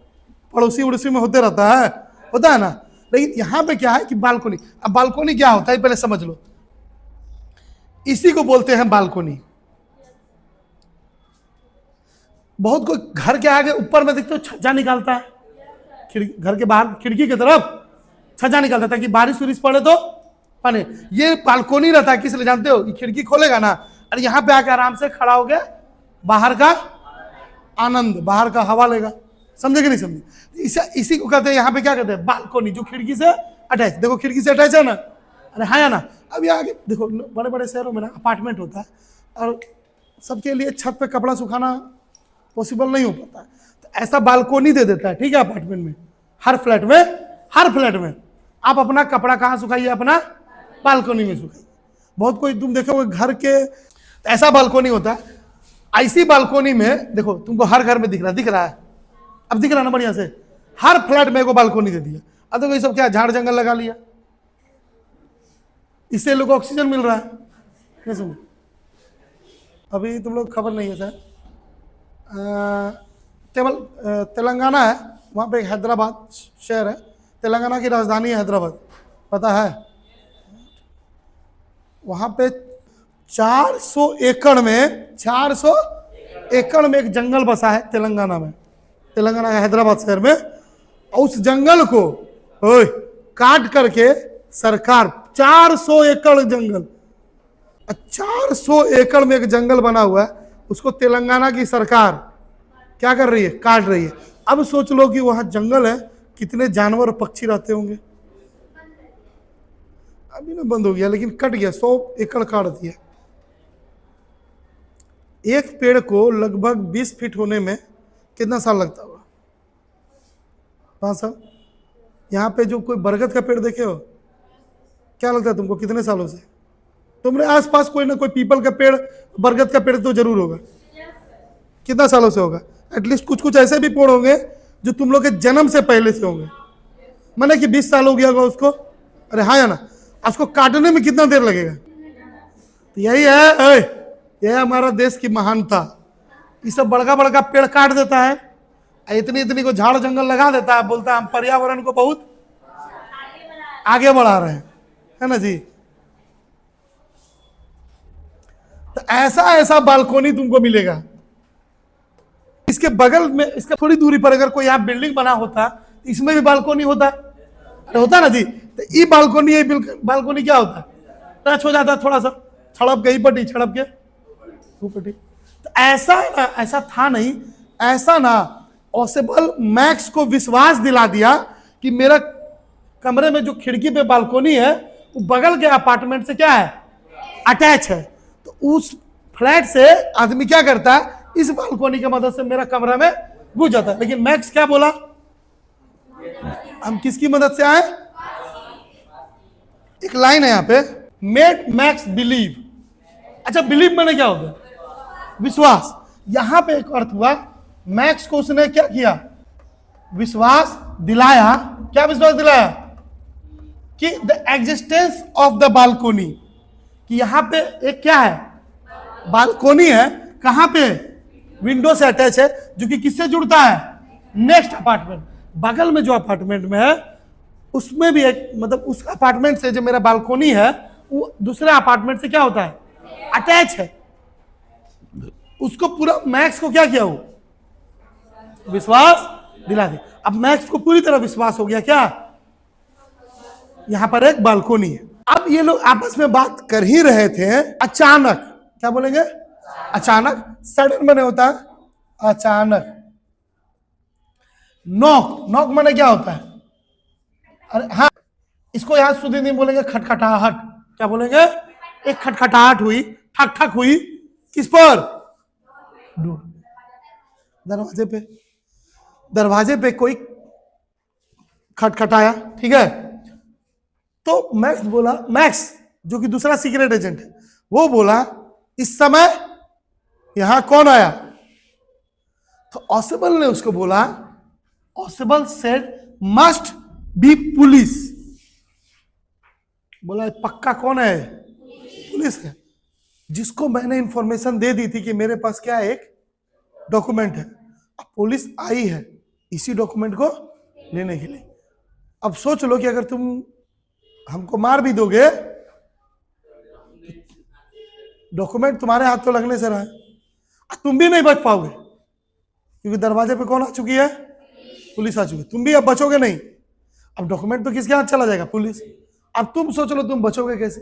पड़ोसी उड़ोसी में होते रहता है, होता है ना। लेकिन यहां पे क्या है कि बालकोनी। अब बालकोनी क्या होता है पहले समझ लो। इसी को बोलते हैं बालकोनी। बहुत कोई घर के आगे ऊपर में देखते हो छज्जा निकालता है, घर के बाहर खिड़की की तरफ छज्जा निकालता है ताकि बारिश उरिश पड़े तो पानी। ये बालकोनी रहता है किस लिए जानते हो? खिड़की खोलेगा ना, और यहाँ पे आकर आराम से खड़ा हो गया, बाहर का आनंद, बाहर का हवा लेगा। समझे कि नहीं समझे? इसी को कहते हैं, यहाँ पे क्या कहते हैं? बालकोनी, जो खिड़की से अटैच। देखो खिड़की से अटैच है ना, अरे हाँ या ना। अब यहाँ देखो बड़े बड़े शहरों में ना अपार्टमेंट होता है, और सबके लिए छत पे कपड़ा सुखाना पॉसिबल नहीं हो पाता, तो ऐसा बालकोनी दे देता है, ठीक है, अपार्टमेंट में। हर फ्लैट में, हर फ्लैट में आप अपना कपड़ा कहाँ सुखाइए? अपना बालकोनी में सुखाइए। बहुत कोई तुम देखोगे घर के ऐसा बालकोनी होता है, ऐसी बालकोनी में देखो तुमको हर घर में दिख रहा है। अब दिख रहा है ना बढ़िया से, हर फ्लैट में एगो बालकोनी दे दिया। अब देखो ये सब क्या, झाड़ जंगल लगा लिया, इससे लोगों को ऑक्सीजन मिल रहा है। नहीं समझ? अभी तुम लोग खबर नहीं है सर, केवल तेलंगाना है, वहाँ पे एक हैदराबाद शहर है, तेलंगाना की राजधानी है हैदराबाद, पता है? वहाँ पे 400 एकड़ में, 400 एकड़ में एक जंगल बसा है तेलंगाना में, तेलंगाना के हैदराबाद शहर में। और उस जंगल को काट करके सरकार, 400 एकड़ जंगल, 400 एकड़ में एक जंगल बना हुआ है, उसको तेलंगाना की सरकार क्या कर रही है? काट रही है। अब सोच लो कि वहां जंगल है, कितने जानवर और पक्षी रहते होंगे। अभी ना बंद हो गया, लेकिन कट गया, 100 एकड़ काट दिया। एक पेड़ को लगभग 20 फीट होने में कितना साल लगता होगा? 5 साल। यहाँ पे जो कोई बरगद का पेड़ देखे हो, क्या लगता है तुमको कितने सालों से? तुम्हारे आसपास कोई ना कोई पीपल का पेड़, बरगद का पेड़ तो जरूर होगा। कितना सालों से होगा? एटलीस्ट कुछ कुछ ऐसे भी पेड़ होंगे जो तुम लोग के जन्म से पहले से होंगे। माने कि 20 साल हो गया होगा उसको, अरे हाँ या ना? उसको काटने में कितना देर लगेगा? तो यही है, यह हमारा देश की महानता। ये सब बड़का बड़का पेड़ काट देता है, इतनी इतनी को झाड़ जंगल लगा देता है, बोलता है हम पर्यावरण को बहुत आगे बढ़ा रहे हैं, है ना जी? तो ऐसा ऐसा बालकोनी तुमको मिलेगा। इसके बगल में, इसके थोड़ी दूरी पर अगर कोई यहाँ बिल्डिंग बना होता तो इसमें भी बालकोनी होता, अरे होता ना जी? तो ये बालकोनी, ये बालकोनी क्या होता है? टच हो जाता थोड़ा सा, छड़प गई पटी, छड़प के पटी। तो ऐसा ना, ऐसा था नहीं, ऐसा ना ऑसेबल मैक्स को विश्वास दिला दिया कि मेरा कमरे में जो खिड़की पे बालकोनी है वो बगल के अपार्टमेंट से क्या है, अटैच है। तो उस फ्लैट से आदमी क्या करता है, इस बालकोनी की मदद से मेरा कमरा में घुस जाता है। लेकिन मैक्स क्या बोला, हम किसकी मदद से आए? एक लाइन है यहां पे, मेड मैक्स बिलीव। अच्छा, बिलीव मैंने क्या होगा? विश्वास। यहां पे एक अर्थ हुआ, मैक्स को उसने क्या किया, विश्वास दिलाया। क्या विश्वास दिलाया? कि the existence of the balcony, कि यहां पे एक क्या है, बालकोनी है। कहां पे? विंडो से अटैच है, जो कि किससे जुड़ता है? Next apartment. बगल में जो अपार्टमेंट में है उसमें भी एक, मतलब उस अपार्टमेंट से जो मेरा बालकोनी है वो दूसरे अपार्टमेंट से क्या होता है, अटैच है। उसको पूरा मैक्स को क्या किया, वो विश्वास दिला दे। अब मैक्स को पूरी तरह विश्वास हो गया क्या, यहां पर एक बालकोनी है। अब ये लोग आपस में बात कर ही रहे थे, अचानक, क्या बोलेंगे, अचानक, सडन मैंने होता है अचानक। नॉक, नॉक मैंने क्या होता है, अरे हाँ, इसको यहां सुधी नहीं बोलेंगे, खटखटाहट। क्या बोलेंगे? एक खटखटाहट हुई, ठक ठक हुई, किस पर? दरवाजे पे। दरवाजे पे कोई खटखटाया, ठीक है? तो मैक्स बोला, मैक्स जो कि दूसरा सीक्रेट एजेंट है, वो बोला इस समय यहां कौन आया? तो ऑसेबल ने उसको बोला, Ausable said must be police. बोला पक्का कौन है? पुलिस है, जिसको मैंने इंफॉर्मेशन दे दी थी कि मेरे पास क्या है, एक डॉक्यूमेंट है। अब पुलिस आई है इसी डॉक्यूमेंट को लेने के लिए। अब सोच लो कि अगर तुम हमको मार भी दोगे, डॉक्यूमेंट तुम्हारे हाथ तो लगने से रहा है, तुम भी नहीं बच पाओगे, क्योंकि दरवाजे पे कौन आ चुकी है? पुलिस आ चुकी है। तुम भी अब बचोगे नहीं। अब डॉक्यूमेंट तो किसके हाथ चला जाएगा? पुलिस। अब तुम सोच लो तुम बचोगे कैसे?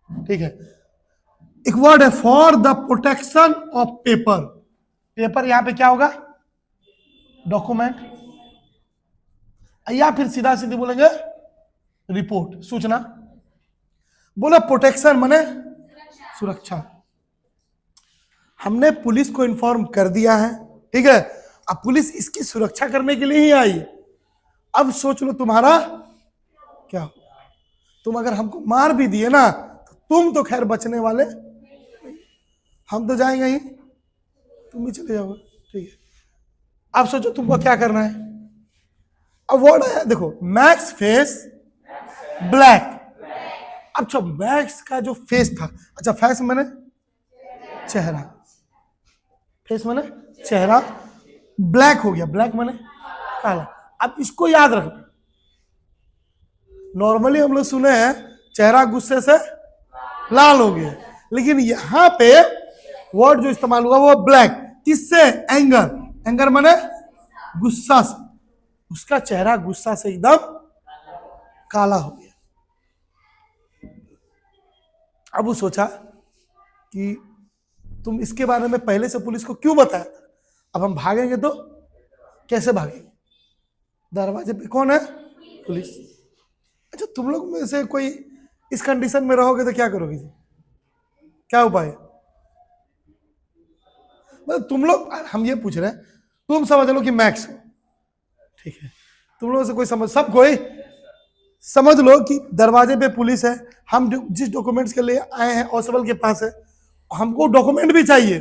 ठीक है, एक वर्ड है, for the protection of paper. Paper यहां पे क्या होगा? डॉक्यूमेंट, या फिर सीधा सीधी बोलेंगे रिपोर्ट, सूचना। बोला प्रोटेक्शन माने सुरक्षा। हमने पुलिस को इन्फॉर्म कर दिया है, ठीक है? अब पुलिस इसकी सुरक्षा करने के लिए ही आई है। अब सोच लो तुम्हारा क्या हो। तुम अगर हमको मार भी दिए ना, तो तुम तो खैर बचने वाले, हम तो जाएंगे ही, तुम भी चले जाओगे, ठीक है? अब सोचो तुमको क्या करना है। अब वर्ड है, देखो, मैक्स फेस ब्लैक। अच्छा, मैक्स का जो फेस था, अच्छा फेस मैंने चेहरा, फेस मैंने चेहरा, ब्लैक हो गया, ब्लैक मैंने काला। अब इसको याद रखना, नॉर्मली हम लोग सुने हैं चेहरा गुस्से से लाल हो गया, लेकिन यहां पे वर्ड जो इस्तेमाल हुआ वो ब्लैक। किससे? एंगर। एंगर माने गुस्सा से। उसका चेहरा गुस्सा से एकदम काला हो गया। अब वो सोचा कि तुम इसके बारे में पहले से पुलिस को क्यों बताया था? अब हम भागेंगे तो कैसे भागेंगे? दरवाजे पे कौन है? पुलिस। अच्छा, तुम लोग में से कोई इस कंडीशन में रहोगे तो क्या करोगे जी? क्या उपाय? मतलब तुम लोग, हम ये पूछ रहे हैं, तुम समझ लो कि मैक्स हो, ठीक है? तुम लोगों से कोई समझ, सब कोई समझ लो कि दरवाजे पे पुलिस है, हम जिस डॉक्यूमेंट्स के लिए आए हैं ऑसबल के पास है, हमको डॉक्यूमेंट भी चाहिए,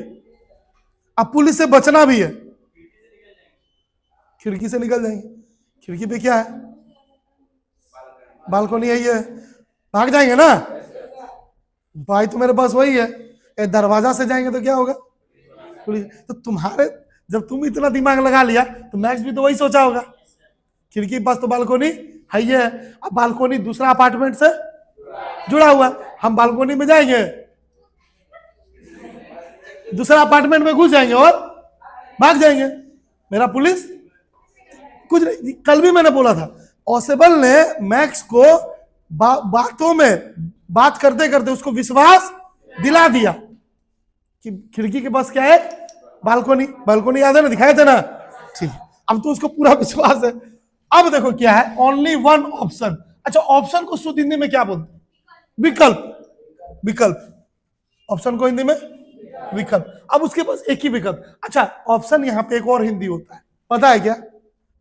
अब पुलिस से बचना भी है। खिड़की से निकल जाएंगे, खिड़की पे क्या है, बालकनी है, ये भाग जाएंगे ना भाई, तो मेरे पास वही है, दरवाजा से जाएंगे तो क्या होगा, पुलिस। तो तुम्हारे, जब तुम इतना दिमाग लगा लिया तो मैक्स भी तो वही सोचा होगा, खिड़की के पास तो बालकनी है ही है। अब बालकनी दूसरा अपार्टमेंट से जुड़ा हुआ, हम बालकनी में जाएंगे, दूसरा अपार्टमेंट में घुस जाएंगे और भाग जाएंगे, मेरा पुलिस कुछ नहीं। कल भी मैंने बोला था, ऑसेबल ने मैक्स को बातों में बात करते करते उसको विश्वास दिला दिया कि खिड़की के पास क्या है, बालकनी, बालकनी याद है ना, दिखाए थे ना, ठीक है, अब तो उसको पूरा विश्वास है। अब देखो क्या है, ओनली वन ऑप्शन। अच्छा, ऑप्शन को शुद्ध हिंदी में क्या बोलते हैं, विकल्प, विकल्प, ऑप्शन को हिंदी में विकल्प। अब उसके पास एक ही विकल्प। अच्छा, ऑप्शन यहां पे एक और हिंदी होता है, पता है क्या,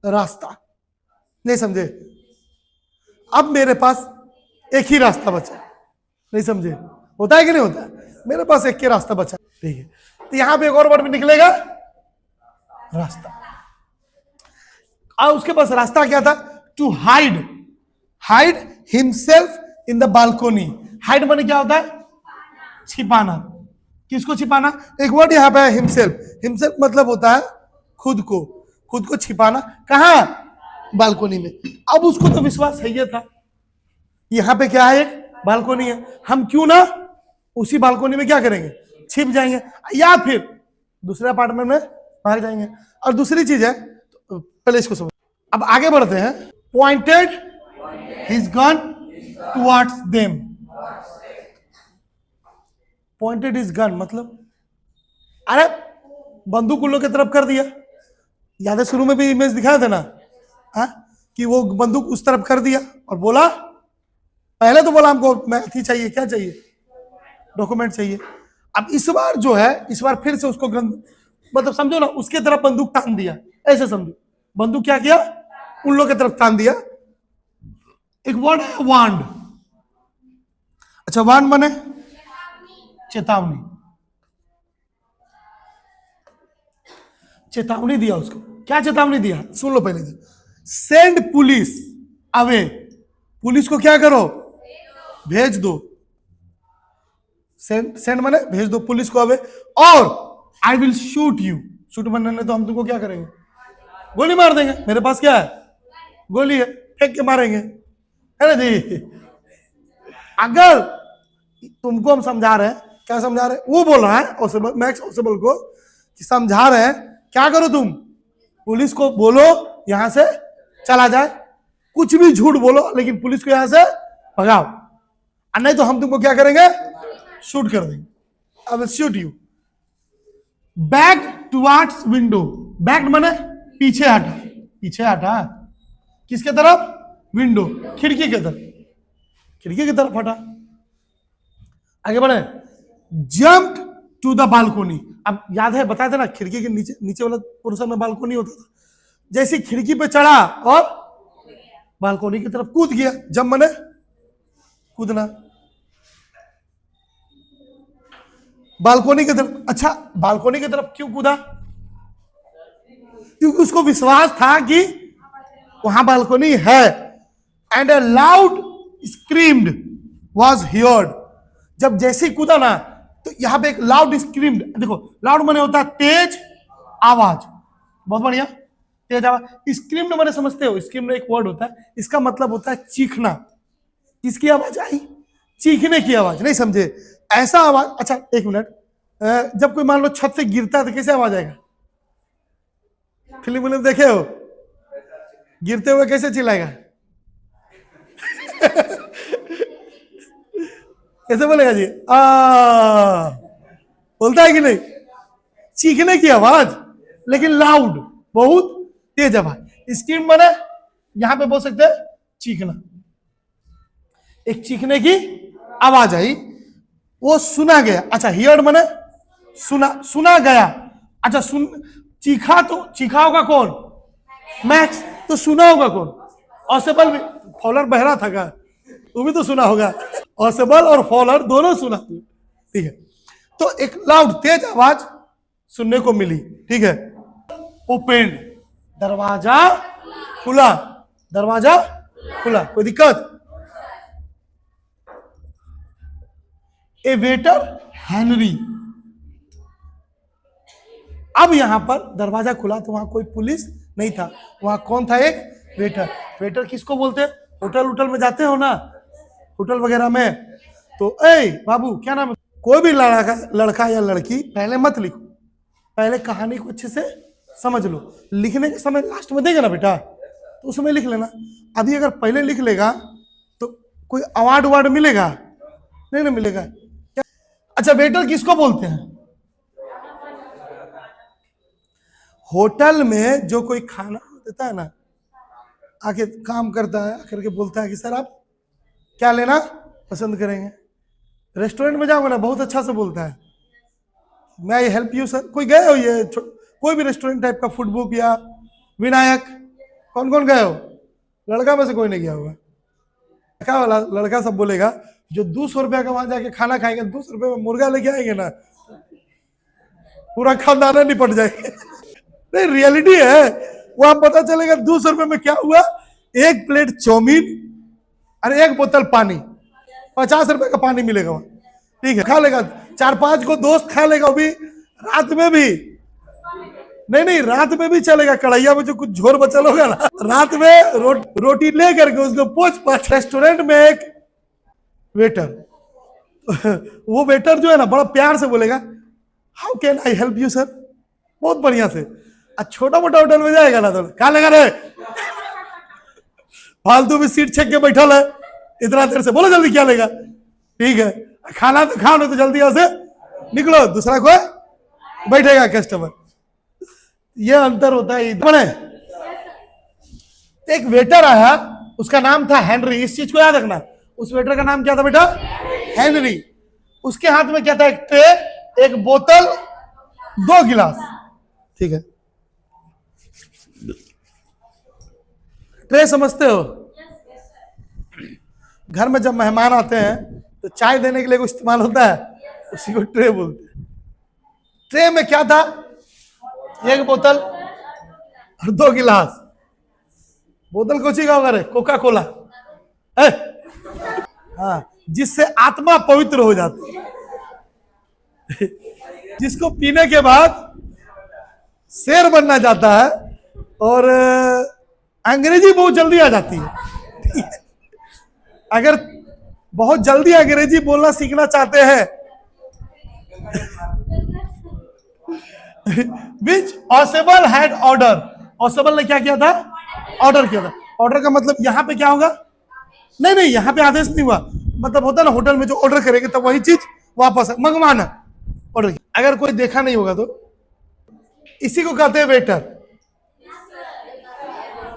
रास्ता, नहीं समझे। अब मेरे पास एक ही रास्ता बचा, नहीं समझे, होता है कि नहीं होता है, मेरे पास एक ही रास्ता बचा, ठीक है, तो यहां पे एक और वर्ड भी निकलेगा, रास्ता। और उसके पास रास्ता क्या था, to hide, hide himself in the balcony. Hide माने क्या होता है, छिपाना। किसको छिपाना, एक वर्ड यहां पे है हिमसेल्फ, हिमसेल्फ मतलब होता है खुद को, खुद को छिपाना, कहां, बालकोनी में। अब उसको तो विश्वास है ये था, यहां पे क्या है, एक बालकोनी है, हम क्यों ना उसी बालकोनी में क्या करेंगे, छिप जाएंगे, या फिर दूसरे अपार्टमेंट में भाग जाएंगे। और दूसरी चीज है, तो पहले इसको समझ, अब आगे बढ़ते हैं। Pointed his gun towards them, pointed his gun मतलब, अरे बंदूक उन लोग की तरफ कर दिया, याद है शुरू में भी इमेज दिखाया था ना, हा? कि वो बंदूक उस तरफ कर दिया और बोला, पहले तो बोला हमको मैथी चाहिए, क्या चाहिए, डॉक्यूमेंट चाहिए। अब इस बार जो है, इस बार फिर से उसको ग्रंथ, मतलब समझो ना, उसके तरफ बंदूक तान दिया, ऐसे समझो, बंदूक क्या किया, उन लोग की तरफ तान दिया। एक वर्ड है वांड, अच्छा वांड माने चेतावनी, चेतावनी दिया उसको, क्या चेतावनी दिया, सुन लो पहले, सेंड पुलिस अवे, पुलिस को क्या करो, भेज दो, सेंड, सेंड माने भेज दो पुलिस को अवे, और I will shoot you, shoot माने तो हम तुमको क्या करेंगे, गोली मार देंगे, मेरे पास क्या है, गोली है, फेंक के मारेंगे, है ना जी। अगर तुमको हम समझा रहे हैं, क्या समझा रहे हैं, वो बोल रहा है मैक्स ऑसेबल को कि समझा रहे हैं, क्या करो तुम, पुलिस को बोलो यहां से चला जाए, कुछ भी झूठ बोलो लेकिन पुलिस को यहां से भगाओ, और नहीं तो हम तुमको क्या करेंगे, शूट कर देंगे, I will shoot you. Back towards window, back माने पीछे हटा, पीछे हटा, किसके तरफ, विंडो, खिड़की के तरफ, खिड़की की तरफ हटा, आगे बढ़े। जंप टू द बालकोनी, अब याद है बताया था ना, खिड़की के नीचे, नीचे वाला पोर्शन में बालकोनी होता था, जैसे खिड़की पे चढ़ा और बालकोनी की तरफ कूद गया, जंप माने कूदना, बालकोनी की तरफ। अच्छा, बालकोनी की तरफ क्यों कूदा, क्योंकि उसको विश्वास था कि वहां बालकोनी है, and A loud screamed was heard, जब जैसे ही कूदा ना, तो यहां पे एक लाउड स्क्रीम्ड, देखो लाउड माने होता है तेज आवाज, बहुत बढ़िया, तेज आवाज। स्क्रीम्ड माने समझते हो, स्क्रीम्ड एक वर्ड होता है, इसका मतलब होता है चीखना, किसकी आवाज आई, चीखने की आवाज, नहीं समझे, ऐसा आवाज। अच्छा एक मिनट, जब कोई मान लो छत से गिरता है तो कैसे आवाज आएगा, फिल्म देखे हो, गिरते हुए कैसे चिल्लाएगा कैसे बोलेगा जी, बोलता है कि नहीं, चीखने की आवाज लेकिन लाउड, बहुत तेज आवाज। स्क्रीम माने यहां पे बोल सकते हैं चीखना, एक चीखने की आवाज आई, वो सुना गया। अच्छा हियर्ड माने सुना, सुना गया, अच्छा सुन, चीखा तो चीखा होगा कौन, मैक्स, तो सुना होगा कौन? ऑसेबल भी। फॉलर बहरा था क्या? वो भी तो सुना होगा। ऑसेबल और फॉलर दोनों सुना, ठीक है। तो एक लाउड तेज आवाज सुनने को मिली, ठीक है। ओपन, दरवाजा खुला, दरवाजा खुला, कोई दिक्कत? ए वेटर हेनरी। अब यहां पर दरवाजा खुला तो वहां कोई पुलिस नहीं था, वहां कौन था? एक वेटर। वेटर किसको बोलते हैं? होटल उटल में जाते हो ना, होटल वगैरह में, तो ए बाबू क्या नाम है? कोई भी लड़का या लड़की पहले मत लिखो, पहले कहानी को अच्छे से समझ लो। लिखने के समय लास्ट में देगा ना बेटा, तो उस समय लिख लेना। अभी अगर पहले लिख लेगा तो कोई अवार्ड वार्ड मिलेगा? नहीं ना मिलेगा। अच्छा, वेटर किसको बोलते हैं? होटल में जो कोई खाना देता है ना, आके काम करता है, आकर के बोलता है कि सर आप क्या लेना पसंद करेंगे? रेस्टोरेंट में जाओगे ना, बहुत अच्छा से बोलता है, मैं आई हेल्प यू सर। कोई गए हो ये कोई भी रेस्टोरेंट टाइप का, फूड बुक या विनायक, कौन कौन गए हो? लड़का में से कोई नहीं गया होगा। क्या वाला लड़का सब बोलेगा जो 200 रुपया का वहां जाके खाना खाएंगे, 200 रुपये में मुर्गा लेके आएंगे ना, पूरा खानदाना निपट जाएंगे। नहीं, रियलिटी है। वहां पता चलेगा 200 रुपये में क्या हुआ, एक प्लेट चाउमीन और एक बोतल पानी, 50 रुपए का पानी मिलेगा वहां, ठीक है। खा लेगा, 4-5 को दोस्त खा लेगा, वो भी रात में भी। नहीं, रात में भी चलेगा, कढ़ैया में जो कुछ झोर बचल होगा ना, रात में रोटी ले करके उसको पोंछ पाछ। रेस्टोरेंट में एक वेटर, वो वेटर जो है ना, बड़ा प्यार से बोलेगा how can I help you sir, बहुत बढ़िया से। छोटा मोटा होटल में जाएगा ना तो क्या लेगा रे, फालतू में सीट छेक के बैठल है इतना देर से, बोलो जल्दी क्या लेगा, ठीक है। खाना तो खाओ, नहीं तो जल्दी यहाँ से निकलो, दूसरा कोई बैठेगा कस्टमर। ये अंतर होता है। एक वेटर आया, उसका नाम था हेनरी, इस चीज को याद रखना। उस वेटर का नाम क्या था बेटा? हेनरी। उसके हाथ में क्या था? एक ट्रे, एक बोतल, 2 गिलास, ठीक है। ट्रे समझते हो? घर में जब मेहमान आते हैं तो चाय देने के लिए कुछ इस्तेमाल होता है, उसी को ट्रे बोलते हैं। ट्रे में क्या था? एक बोतल और 2 गिलास। बोतल कौन सी का होगा रे? कोका कोला, हाँ, जिससे आत्मा पवित्र हो जाती है, जिसको पीने के बाद शेर बनना जाता है और अंग्रेजी बहुत जल्दी आ जाती है। अगर बहुत जल्दी अंग्रेजी बोलना सीखना चाहते हैं, विच ऑसेबल हैड ऑर्डर, ऑसेबल ने क्या किया था? ऑर्डर किया था। ऑर्डर का मतलब यहां पे क्या होगा? नहीं, यहां पे आदेश नहीं हुआ, मतलब होता ना होटल में जो ऑर्डर करेंगे तब वही चीज वापस मंगवाना, ऑर्डर। अगर कोई देखा नहीं होगा तो इसी को कहते हैं वेटर।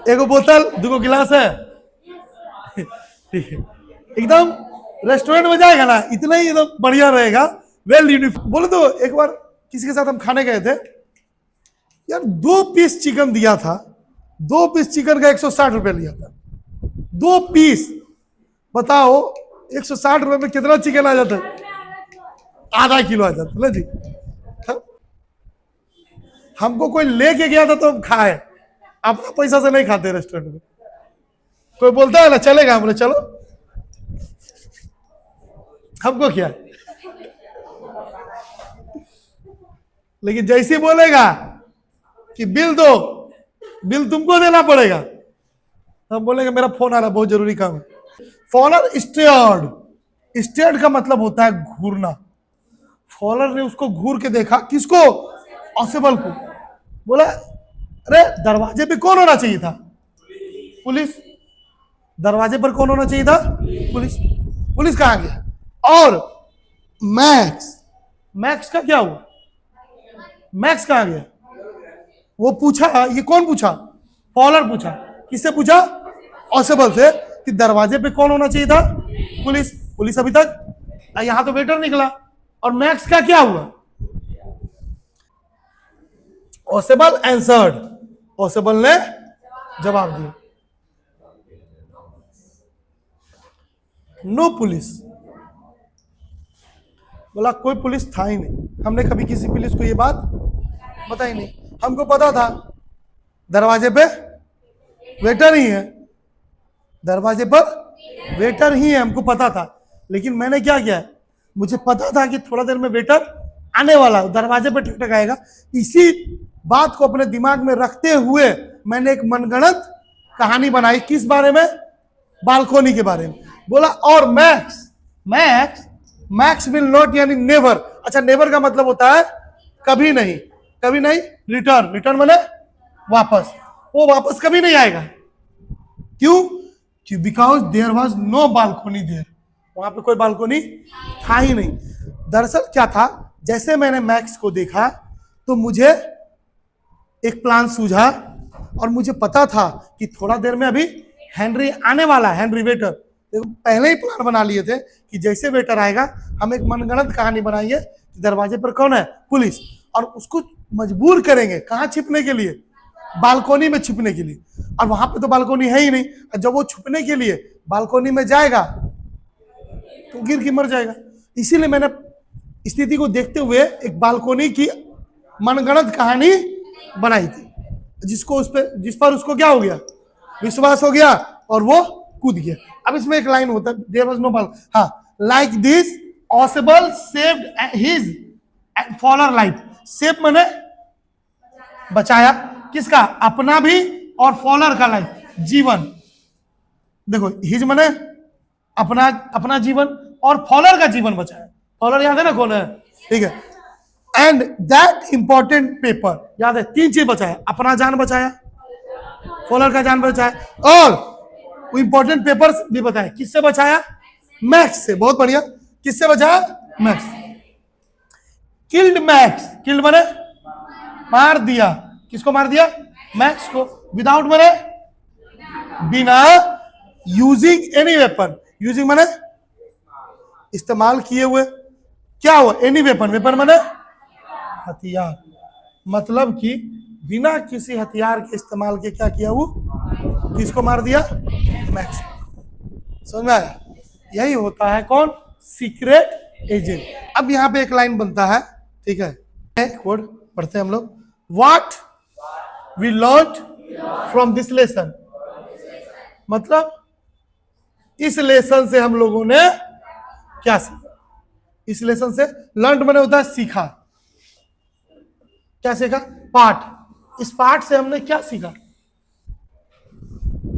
एक बोतल, 2 गिलास है, ठीक है। एकदम रेस्टोरेंट में जाएगा ना, इतना ही एकदम बढ़िया रहेगा, वेल यूनिफॉर्म। बोले तो एक बार किसी के साथ हम खाने गए थे यार, 2 पीस चिकन दिया था, 2 पीस चिकन का 160 रुपए लिया था, 2 पीस। बताओ 160 रुपए में कितना चिकन आ जाता? आधा किलो आ जाता ना जी। हमको कोई लेके गया था तो हम खाए, अपना पैसा से नहीं खाते रेस्टोरेंट में। कोई बोलता है ना चलेगा, हमने चलो, हमको क्या। लेकिन जैसे बोलेगा कि बिल दो, बिल तुमको देना पड़ेगा, हम बोलेंगे मेरा फोन आ रहा, बहुत जरूरी काम है। फॉलर स्टेयर्ड, स्टेयर्ड का मतलब होता है घूरना। फॉलर ने उसको घूर के देखा, किसको? ऑसेबल को। बोला अरे दरवाजे पे कौन होना चाहिए था? पुलिस। दरवाजे पर कौन होना चाहिए था? पुलिस। पुलिस कहां गया? और मैक्स, मैक्स का क्या हुआ? मैक्स कहां गया? वो पूछा, ये कौन पूछा? फॉलर पूछा। किससे पूछा? ऑसेबल से, कि दरवाजे पे कौन होना चाहिए था? पुलिस। पुलिस अभी तक, यहां तो वेटर निकला। और मैक्स का क्या हुआ? ऑसेबल एंसर्ड, ऑसेबल ने जवाब दिया, नो पुलिस। बोला कोई पुलिस था ही नहीं, हमने कभी किसी पुलिस को ये बात बताई नहीं, हमको पता था दरवाजे पे वेटर ही है, दरवाजे पर वेटर ही है, हमको पता था। लेकिन मैंने क्या किया, मुझे पता था कि थोड़ा देर में वेटर आने वाला, दरवाजे पे ठकठकाएगा। इसी बात को अपने दिमाग में रखते हुए मैंने एक मनगढ़ंत कहानी बनाई। किस बारे में? बालकोनी के बारे में। बोला और max max max will not यानी नेवर। अच्छा, नेवर का मतलब होता है कभी नहीं, कभी नहीं। रिटर्न, रिटर्न माने वापस, वो वापस कभी नहीं आएगा। क्यों? Because there was no balcony there, वहां पे कोई बालकोनी था ही नहीं। दरअसल क्या था, जैसे मैंने मैक्स को देखा तो मुझे एक प्लान सूझा और मुझे पता था कि थोड़ा देर में अभी हेनरी आने वाला, हेनरी वेटर। देखो पहले ही प्लान बना लिए थे कि जैसे वेटर आएगा हम एक मनगढ़ंत कहानी बनाएंगे कि दरवाजे पर कौन है, पुलिस, और उसको मजबूर करेंगे कहाँ छिपने के लिए, बालकोनी में छिपने के लिए। और वहां पे तो बालकोनी है ही नहीं, जब वो छुपने के लिए बालकोनी में जाएगा तो गिर के मर जाएगा। इसीलिए मैंने स्थिति को देखते हुए एक बालकोनी की मनगढ़ंत कहानी बनाई थी, जिस पर उसको क्या हो गया, विश्वास हो गया और वो कूद गया। अब इसमें एक लाइन होता है, देयर वाज नो बाल, हाँ, like this Ausable saved his and Fowler life. Save माने बचाया, किसका? अपना भी और फॉलर का लाइफ, जीवन। देखो हिज माने अपना, अपना जीवन, और फॉलर का जीवन बचाया। फॉलर याद है ना कौन है? ठीक है। एंड दैट इंपॉर्टेंट पेपर, याद है, तीन चीज बचाया, अपना जान बचाया, फॉलर का जान बचाया और वो इंपॉर्टेंट पेपर्स भी बताए। किससे बचाया? मैक्स से। बहुत बढ़िया। किससे बचाया? मैक्स। किल्ड मैक्स, किल्ड माने मार दिया। किसको मार दिया? मैक्स को। विदाउट माने बिना, यूजिंग एनी वेपन, यूजिंग माने इस्तेमाल किए हुए, क्या हुआ? एनी वेपन, वेपन माने हथियार, मतलब कि बिना किसी हथियार के इस्तेमाल के क्या किया? वो किसको मार दिया? मैक्स। समझ में आया? यही होता है कौन? Secret agent. अब यहां पे एक लाइन बनता है, ठीक है, एक वर्ड पढ़ते हैं हम लोग। What we learn from this lesson, मतलब इस लेसन से हम लोगों ने क्या सीखा? इस लेसन से लर्न मैंने होता है सीखा, क्या सीखा? पाठ। इस पाठ से हमने क्या सीखा?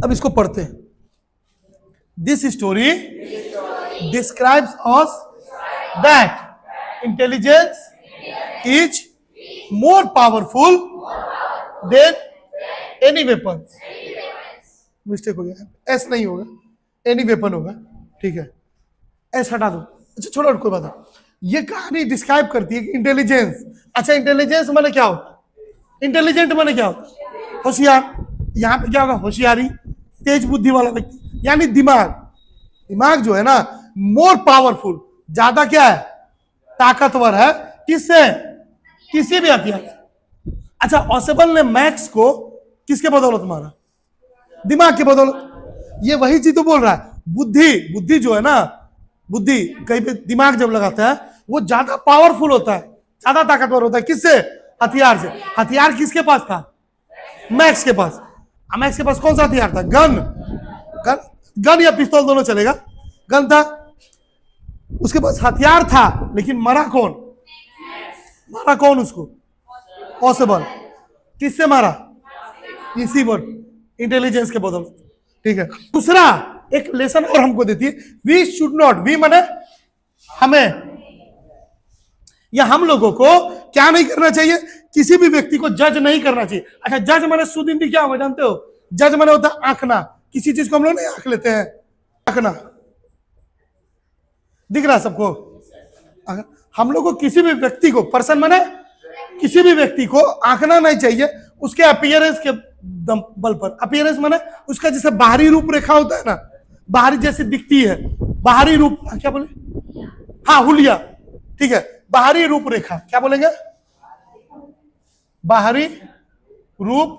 अब इसको पढ़ते हैं। This story describes us that intelligence is more powerful than any weapon. Mistake हो गया, एस नहीं होगा, एनी वेपन होगा, ठीक है, एस हटा दो। अच्छा छोड़ो, कोई बात नहीं। ये कहानी डिस्क्राइब करती है कि इंटेलिजेंस, अच्छा इंटेलिजेंस माने क्या होता है? इंटेलिजेंट माने क्या होता है? होशियार। यहां पे क्या होगा? होशियारी, तेज बुद्धि वाला व्यक्ति, यानी दिमाग। दिमाग जो है ना, मोर पावरफुल, ज्यादा क्या है? ताकतवर है। किससे? किसी भी हथियार से। अच्छा, ऑसेबल ने मैक्स को किसके बदौलत मारा? दिमाग के बदौलत। ये वही चीज तो बोल रहा है, बुद्धि, बुद्धि जो है ना, बुद्धि कहीं पे दिमाग जब लगाता है वो ज्यादा पावरफुल होता है, ज्यादा ताकतवर होता है। किससे? हथियार से। हथियार किसके पास था? मैक्स के पास। मैक्स के पास कौन सा हथियार था? गन। गन, गन या पिस्तौल दोनों चलेगा। गन था, उसके पास हथियार था, लेकिन मरा कौन? मारा कौन उसको? पॉसिबल। किससे मारा? इसी वर्ड, इंटेलिजेंस के बदौलत, ठीक है। दूसरा एक लेसन और हमको देती है, वी शुड नॉट, वी माने हमें या हम लोगों को क्या नहीं करना चाहिए? किसी भी व्यक्ति को जज नहीं करना चाहिए। अच्छा, जज माने शुद्ध हिंदी क्या होगा जानते हो? जज माने होता है आंकना। किसी चीज को हम लोग नहीं आंक लेते हैं, आंकना। दिख रहा है सबको? हम लोग को किसी भी व्यक्ति को, पर्सन माने किसी भी व्यक्ति को आंकना नहीं चाहिए उसके अपीयरेंस के बल पर। अपीयरेंस माने उसका जैसे बाहरी रूप रेखा होता है ना, बाहरी जैसे दिखती है, बाहरी रूप, क्या बोले? हाँ, हुलिया, ठीक है, बाहरी रूप रेखा, क्या बोलेंगे? बाहरी रूप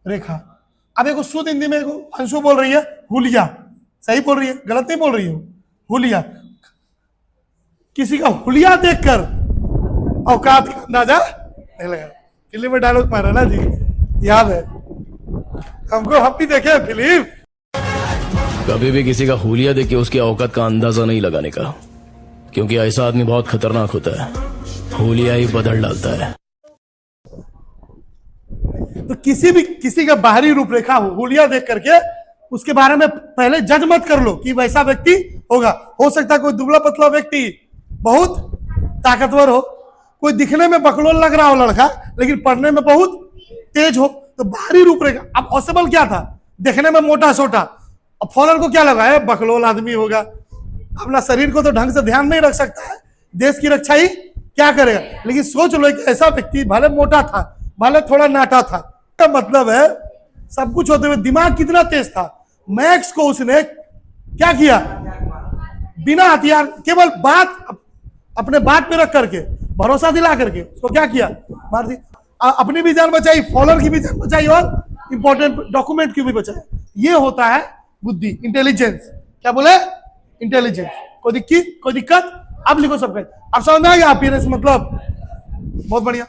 रेखा। अब एक शुद्ध हिंदी में अंशु बोल रही है हुलिया, सही बोल रही है, गलत नहीं बोल रही हूं, हुलिया। किसी का हुलिया देखकर औकात का अंदाजा नहीं लगा। फिल्म में डायलॉग मारा ना जी, याद है हमको, हम भी देखे फिल्म। कभी भी किसी का हुलिया देख के उसकी औकात का अंदाजा नहीं लगाने का, क्योंकि ऐसा आदमी बहुत खतरनाक होता है, हुलिया ही बदल डालता है। तो किसी का बाहरी रूपरेखा हुलिया देख करके उसके बारे में पहले जज मत कर लो कि वैसा व्यक्ति होगा। हो सकता है कोई दुबला पतला व्यक्ति बहुत ताकतवर हो, कोई दिखने में बकलोल लग रहा हो लड़का, लेकिन पढ़ने में बहुत तेज हो। तो बाहरी रूपरेखा, अब पॉसिबल क्या था, देखने में मोटा छोटा, अब फॉलोअर को क्या लगा है बकलोल आदमी होगा, अपना शरीर को तो ढंग से ध्यान नहीं रख सकता है, देश की रक्षा ही क्या करेगा। लेकिन सोच लो कि ऐसा व्यक्ति भले मोटा था, भले थोड़ा नाटा था, का मतलब है सब कुछ होते हुए दिमाग कितना तेज था। मैक्स को उसने क्या किया, बिना हथियार, केवल बात अपने बात पे रख करके, भरोसा दिला करके उसको क्या किया, मार दिया। अपनी भी जान बचाई, फॉलोअर की भी जान बचाई, और इंपॉर्टेंट डॉक्यूमेंट की भी बचाई। ये होता है बुद्धि, इंटेलिजेंस। क्या बोले, इंटेलिजेंस। कोई दिक्कत, अब लिखो सब। अब समझ में आ गया अपीयरेंस मतलब, बहुत बढ़िया।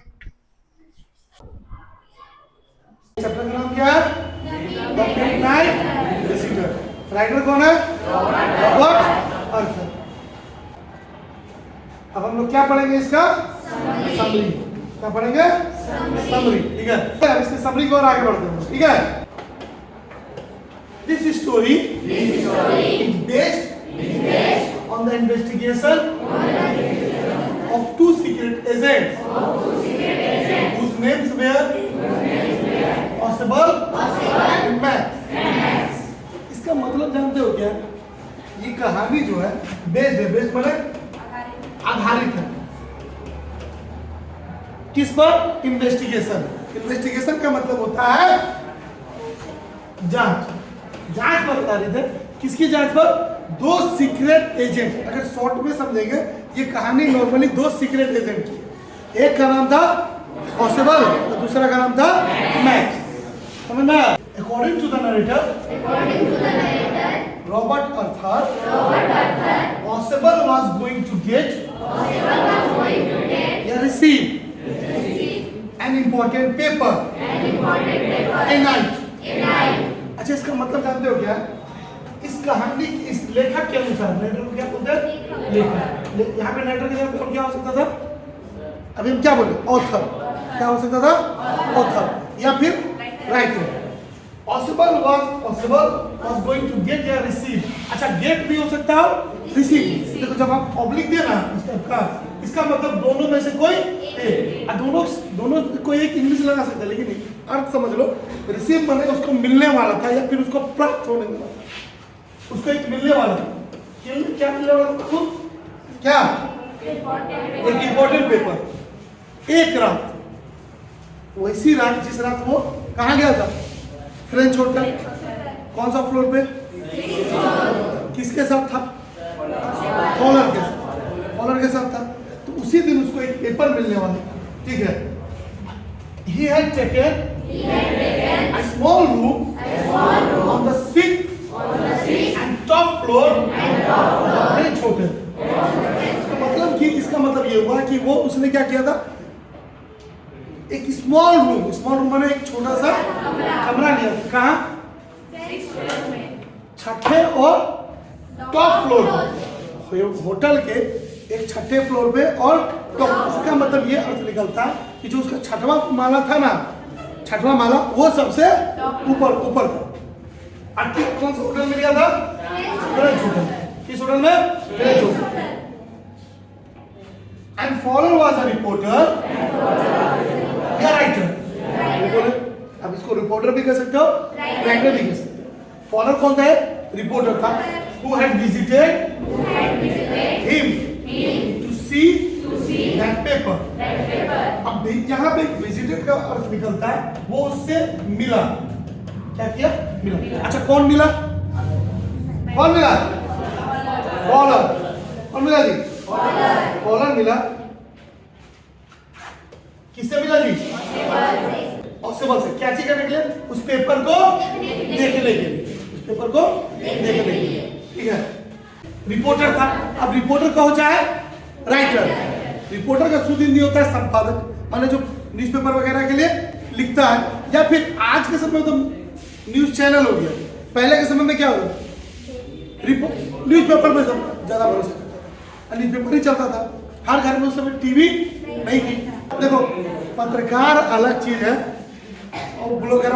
चैप्टर का नाम क्या है, द मिडनाइट विजिटर। राइटर कौन है, रॉबर्ट अर्थर। अब हम लोग क्या पढ़ेंगे, इसका समरी। क्या पढ़ेंगे, समरी, ठीक है। अब इसकी समरी को और आगे बढ़ते हैं, ठीक है। This story is based on the investigation of two secret agents whose names were possible in math। इसका मतलब जानते हो क्या, ये कहानी जो है बेस्ड है, बेस्ड माने आधारित है किस पर, इन्वेस्टिगेशन। इन्वेस्टिगेशन का मतलब होता है जांच, जांच पर आधारित है। किसकी जांच पर, दो सीक्रेट एजेंट। अगर शॉर्ट में समझेंगे, ये कहानी नॉर्मली दो सीक्रेट एजेंट की है। एक का नाम था पॉसिबल और दूसरा का नाम था मैक्स। समझना। According to the narrator, Robert Arthur, possible was going to get या receive an important paper a night। अच्छा, इसका मतलब जानते हो क्या, इस कहानी इस लेखक के अनुसार, नेटर को क्या बोलते हैं, लेखक। यहाँ पे नेटर की जगह और क्या हो सकता था, अभी हम क्या बोले, ऑथर। क्या हो सकता था, ऑथर या फिर writer. Possible was going to get या रिसीव। अच्छा, गेट भी हो सकता है, रिसीव। देखो जब आप ऑब्लिक देना इस टाइप का, इसका मतलब दोनों में से कोई एक। दोनों कोई एक इंग्लिश लगा सकते हैं, लेकिन अर्थ समझ लो। रिसीव माने उसको मिलने वाला था या फिर उसको प्राप्त होने वाला था, उसको एक मिलने वाला था। क्या मिलने वाला था, क्या, एक इंपॉर्टेंट पेपर। एक रात, वैसी रात जिस रात वो कहाँ गया था, फ्रेंच होटल। कौन सा फ्लोर पे, किसके साथ था, फॉलोअर के साथ था। तो उसी दिन उसको एक पेपर मिलने वाला, ठीक है। He had taken a small room on the sixth and top floor French hotel। मतलब कि इसका मतलब ये हुआ कि वो उसने क्या किया था, एक स्मॉल रूम माने एक छोटा सा कमरा लिया था। कहाँ, छठे और टॉप फ्लोर पे, होटल के एक छठे फ्लोर पे और टॉप। इसका मतलब ये अर्थ निकलता है कि जो उसका छठवां माला था ना, छठवां माला, वो सबसे ऊपर था। और कौन सा होटल में गया था, फ्रेंच होटल। किस होटल में, French hotel. And follower was a reporter या राइटर। अब इसको रिपोर्टर भी कह सकते हो, राइटर भी कह सकते हो। फॉलोअर कौन था, रिपोर्टर था, who had visited him to see that paper। अब यहाँ पे विजिटेड का अर्थ निकलता है वो उससे मिला। क्या किया, मिला। अच्छा, कौन मिला, कौन मिला, फॉलोअर। कौन मिला जी, फॉलोअर मिला। किससे मिला जी, पॉसिबल से क्या चीज करने के लिए, उस पेपर को देखने के लिए, उस पेपर को देखने के लिए, ठीक है। रिपोर्टर था, अब रिपोर्टर का होता है राइटर। रिपोर्टर का शुद्ध हिंदी होता है संपादक, माने जो न्यूज़पेपर वगैरह के लिए लिखता है, या फिर आज के समय में तो न्यूज चैनल हो गया, पहले के समय में क्या होता, न्यूज़पेपर में ज्यादा भरोसा करता था, न्यूज़पेपर ही चलता था, हर घर में उस समय टीवी नहीं थी। देखो पत्रकार अलग चीज है और ब्लॉगर।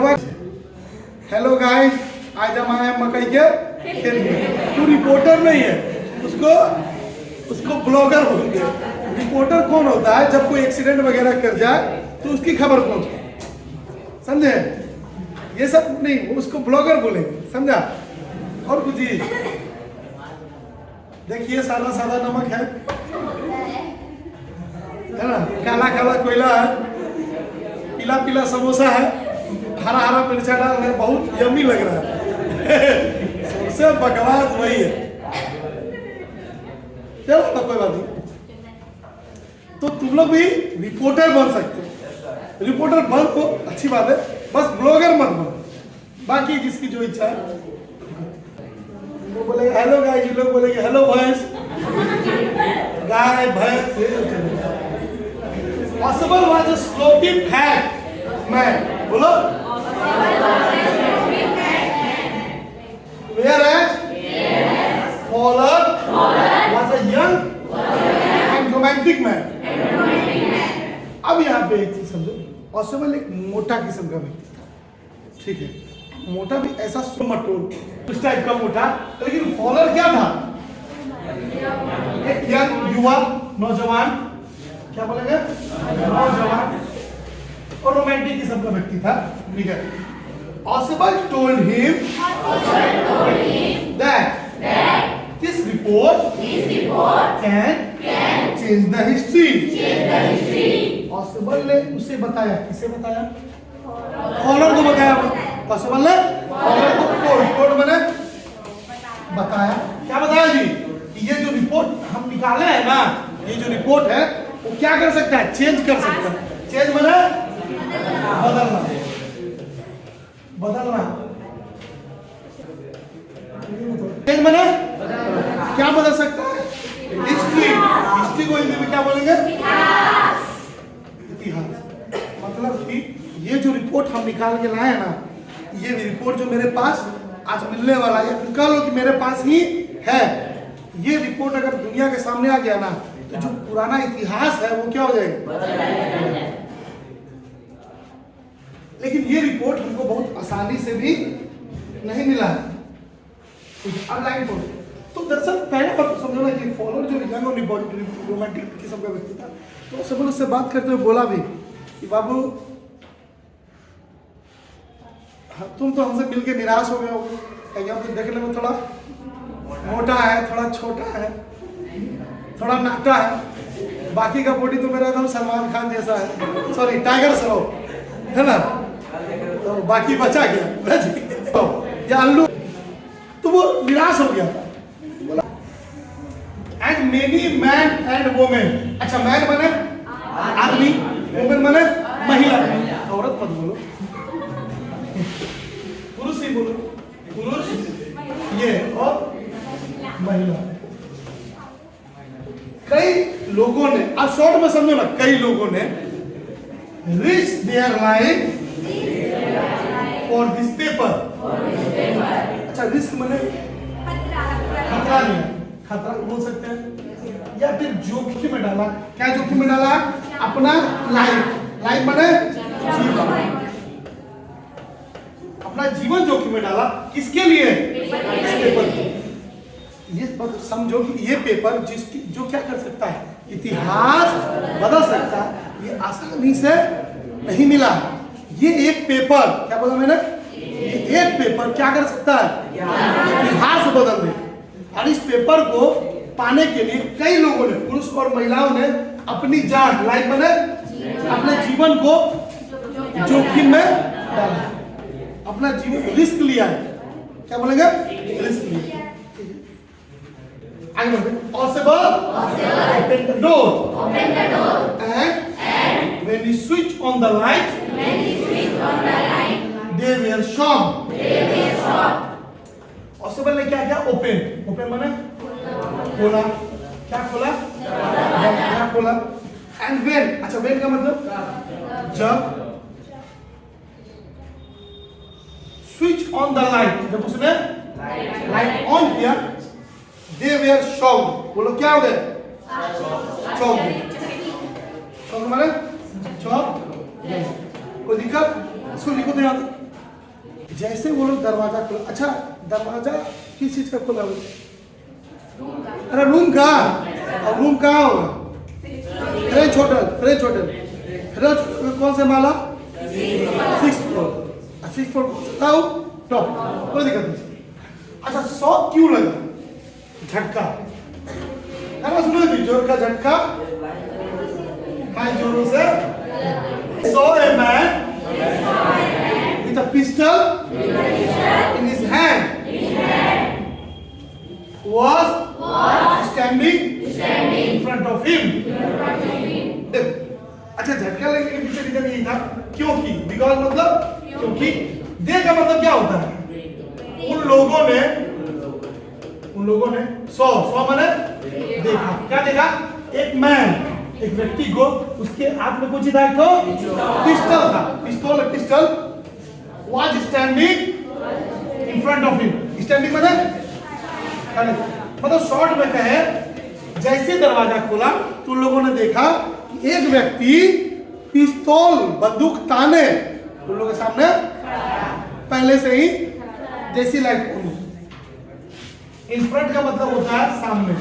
हेलो गाइस, आज हम आए मकई के खेत में। तू रिपोर्टर नहीं है, उसको ब्लॉगर बोल गया। रिपोर्टर कौन होता है, जब कोई एक्सीडेंट वगैरह कर जाए तो उसकी खबर पहुंचे, समझे, ये सब नहीं, उसको ब्लॉगर बोलेंगे, समझा। और कुछ चीज देखिए, सादा सादा नमक है ना, काला काला कोयला है, पीला पीला समोसा है, हरा हरा मिर्चा डाल रहे, बहुत यम्मी लग रहा है। सबसे बकवास वही है। चलो ना, कोई बात नहीं। तो तुम लोग भी रिपोर्टर बन सकते हो, रिपोर्टर बन तो अच्छी बात है, बस ब्लॉगर मत बनो। बाकी जिसकी जो इच्छा है, वो बोलेगा हेलो गाइस, लोग बोलेंगे हेलो भैंस, गाय भैंस। Possible was a sloppy fat man, बोलो। Whereas Fowler was a young and romantic man. अब यहाँ पे एक चीज समझो, पॉसिबल एक मोटा किस्म का व्यक्ति था, ठीक है, मोटा भी ऐसा सुमटोल उस टाइप का मोटा, लेकिन फॉलर क्या था, एक यंग युवा नौजवान, क्या बोलेंगे, नौजवान और रोमांटिक किस्म का व्यक्ति था, ठीक है। Possible told him that this report can change the history. Possible ने उसे बताया, किसे बताया, फॉलोअर को बताया। पॉसिबल ने फॉलोअर को रिपोर्ट मैंने बताया, क्या बताया जी, कि ये जो रिपोर्ट हम निकाले हैं ना, ये जो रिपोर्ट है वो क्या कर सकता है, चेंज कर सकता है। चेंज मैंने बदलना, बदलना। चेंज मैंने क्या बदल सकता है, हिस्ट्री। हिस्ट्री को हिंदी में क्या बोलेंगे, इतिहास। मतलब कि ये जो रिपोर्ट हम निकाल के लाए ना, ये रिपोर्ट जो मेरे पास आज मिलने वाला है, कह लो कि मेरे पास ही है, ये रिपोर्ट अगर दुनिया के सामने आ गया ना, तो जो पुराना इतिहास है वो क्या हो जाएगा। लेकिन ये रिपोर्ट हमको बहुत आसानी से भी नहीं मिला है। अब लाइन बोलो, तो दरअसल पहले बात समझो ना कि फॉलोअर जो यंग और रोमांटिक किस्म का व्यक्ति था, तो सब उससे बात करते हुए बोला भी कि बाबू, तुम तो हमसे मिलके निराश हो गए हो, क्या तो देखने में थोड़ा मोटा है, थोड़ा छोटा है, थोड़ा नाटा है, बाकी का बॉडी तो मेरा एकदम सलमान खान जैसा है, सॉरी टाइगर श्रॉफ है ना, तो बाकी बचा गया तो या अल्लू, तो वो निराश हो गया। And many man and women, अच्छा मैन बने आदमी, वोमेन बने महिला, औरत मत बोलो, पुरुष ही बोलो, पुरुष ये और महिला। कई लोगों ने, आप शॉर्ट में समझो ना, कई लोगों ने risk their life for this paper. अच्छा, रिस्क मैंने खतरा लिया, खतरा बोल सकते हैं, या फिर जोखिम में डाला। क्या जोखिम में डाला, अपना लाइफ, लाइफ मैंने जीवन, अपना जीवन जोखिम में डाला, किसके लिए, इस पेपर के। ये समझो कि ये पेपर जिसकी जो क्या कर सकता है, इतिहास बदल सकता है, ये आसानी से नहीं मिला। ये एक पेपर, क्या बोला मैंने, ये एक पेपर क्या कर सकता है, इतिहास बदल दे। और इस पेपर को पाने के लिए कई लोगों ने, पुरुष और महिलाओं ने अपनी जान, लाइफ में अपने जीवन को जोखिम में डाला, अपना जीवन रिस्क लिया है। क्या बोलेंगे, रिस्क लिया। Possible, open the door, and when you switch on the light, they where shop. Possible ने क्या किया? ओपन। ओपन माने खोला। क्या खोला? क्या खोला? एंड वेन, अच्छा वेन का मतलब जब। स्विच ऑन द लाइट, जब उसने लाइट ऑन किया, दे वेयर शॉक्ड, बोलो क्या हो गए? शॉक्ड। शॉक्ड माने शॉक्ड। कोई दिक्कत? इसको लिखो तो याद। जैसे वो लोग दरवाजा खोला, अच्छा दरवाजा किस चीज का खोला? अरे रूम का। और रूम कहाँ होगा? French hotel. French hotel. French कौन से माला? 6th floor. 6th floor top, कोई दिक्कत नहीं। अच्छा शॉक क्यों लगा? झटका है ना, सुनो भी जोर का झटका। मैं जोरों से saw a man with a pistol in his hand was standing in front of him. अच्छा झटका लगने के पीछे रीजन यही था, क्योंकि बिकॉज मतलब क्योंकि दे का मतलब क्या होता है? उन लोगों ने सौ माने देखा। क्या देखा? एक मैन, एक व्यक्ति को, उसके हाथ में कुछ था, तो पिस्टल था। Pistol was standing in front of him. Standing माने मतलब शॉर्ट में कहे, जैसे दरवाजा खोला तो उन लोगों ने देखा कि एक व्यक्ति पिस्तौल, बंदूक ताने उन लोगों के सामने पहले से ही जैसी लाइट ऑन। इन फ्रंट का मतलब होता है सामने।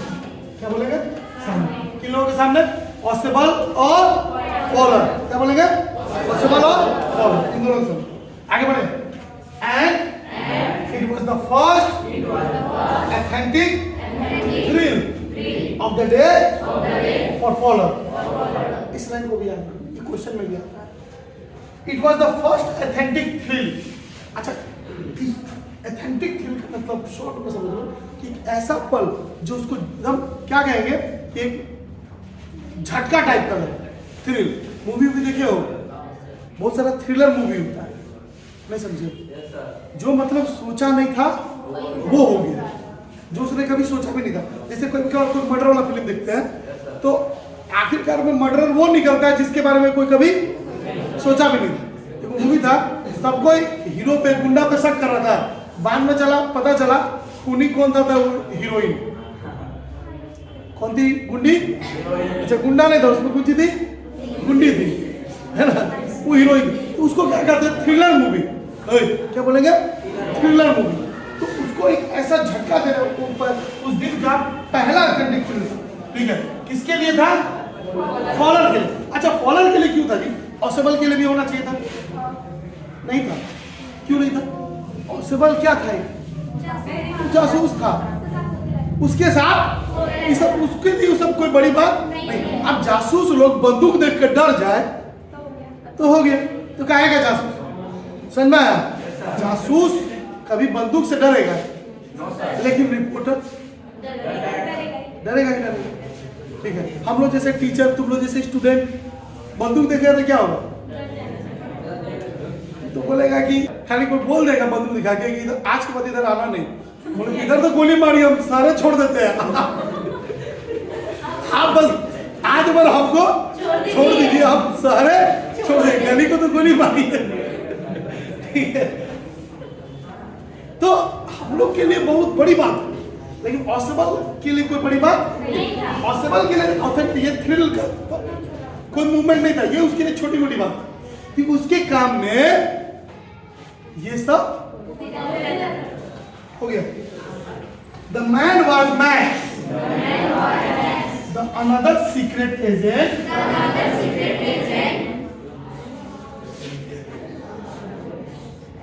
क्या बोलेंगे? सामने। किन लोगों के सामने? पॉसिबल और फॉलर। क्या बोलेंगे? पॉसिबल और फॉलर, इन दोनों से। आगे बढ़े। And it was the first authentic thrill of the day for Fowler. इस लाइन को भी याद रखना, ये क्वेश्चन में भी आता है। It was the first authentic thrill। अच्छा एथेंटिक थ्रिल का मतलब शॉर्ट में समझ लो कि ऐसा पल जो उसको एकदम क्या कहेंगे, एक झटका टाइप का थ्रिल। मूवी भी देखे हो, बहुत सारा थ्रिलर मूवी होता है, नहीं समझे? जो मतलब सोचा नहीं था वो हो गया, जो उसने कभी सोचा भी नहीं था। जैसे कोई मर्डर वाला फिल्म देखते हैं तो आखिरकार में मर्डर वो निकलता है जिसके बारे में कोई कभी सोचा भी नहीं था। एक मूवी था, सब कोई हीरो पे, गुंडा पे शक कर रहा था, बाद में चला पता चला खूनी कौन था वो हीरोइन। कौन थी? गुंडी। अच्छा गुंडा नहीं था, उसमें कुछ थी, गुंडी थी, है ना, वो हीरोइन। तो उसको क्या कहते हैं? Thriller movie. क्या बोलेंगे? Thriller movie. तो उसको एक ऐसा झटका दे रहे ऊपर, उस दिन का पहला अटेंडिंग थ्रिल। ठीक है, किसके लिए था? फॉलर के लिए। अच्छा फॉलर के लिए क्यों था जी? पॉसिबल के लिए भी होना चाहिए था, नहीं था। क्यों नहीं था? पॉसिबल क्या था? जासूस था, उसके साथ ये सब, उसके लिए सब कोई बड़ी बात नहीं। अब जासूस लोग बंदूक देखकर डर जाए तो हो गया, तो कहेगा जासूस। समझ में आया? जासूस कभी बंदूक से डरेगा, लेकिन रिपोर्टर डरेगा ही डरेगा। ठीक है, हम लोग जैसे टीचर, तुम लोग जैसे स्टूडेंट बंदूक देखेगा तो क्या होगा? तो बोलेगा कि खाली कोई बोल देगा बंदूक दिखा के कि आज के बाद इधर आना नहीं, बोले इधर तो गोली मारी, हम सारे छोड़ देते हैं। आप बस आज बार हमको छोड़ दीजिए, हम सारे छोड़ देंगे, गली को तो गोली मारी है। ठीक है, तो हम लोग के लिए बहुत बड़ी बात है, लेकिन पॉसिबल के लिए कोई बड़ी बात नहीं। पॉसिबल के लिए ऑथेंटिक, ये थ्रिल का कोई मूवमेंट नहीं था, ये उसके लिए छोटी मोटी बात कि उसके काम में ये सब हो गया। The man was mad. The another secret agent.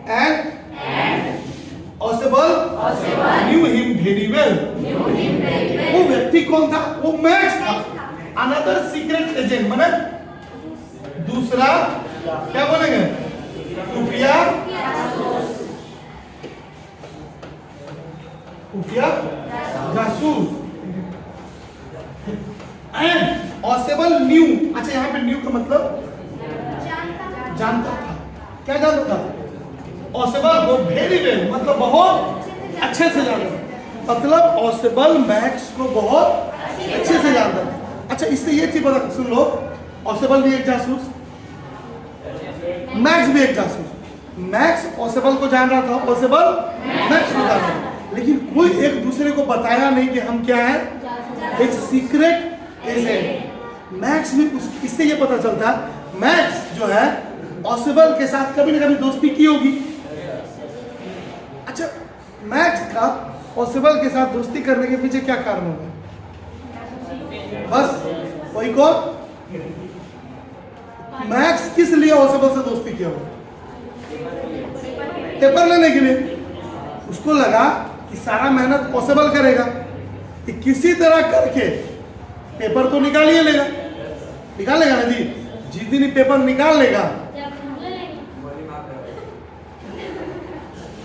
And Oswald knew him very well. वो व्यक्ति कौन था? वो मैक्स था। Another secret agent माने दूसरा, क्या बोलेंगे? खुफिया जासूस। एंड ऑसेबल न्यू, अच्छा यहाँ पे न्यू का मतलब जानता था। क्या जानता था? ऑसेबल को वेरी वेल, मतलब बहुत अच्छे से जानता था। मतलब ऑसेबल मैक्स को बहुत अच्छे से जानता था। अच्छा, इससे ये चीज पता, सुन लो, ऑसेबल भी एक जासूस, मैक्स भी एक जासूस। मैक्स ऑसेबल को जान रहा था, ऑसेबल मैक्स को जान रहा था, लेकिन कोई एक दूसरे को बताया नहीं कि हम क्या है, एक सीक्रेट एजेंट। मैक्स भी इससे ये पता चलता है मैक्स जो है ऑसेबल के साथ कभी ना कभी दोस्ती की होगी। अच्छा, मैक्स का ऑसेबल के साथ दोस्ती करने के पीछे क्या कारण होगा? बस वही को मैक्स किस लिए ऑसेबल से दोस्ती किया होगा? पेपर लेने के लिए। उसको लगा कि सारा मेहनत ऑसेबल करेगा, कि किसी तरह करके पेपर तो निकाल ही लेगा, निकालेगा ना जी। जिस दिन ही पेपर निकाल लेगा,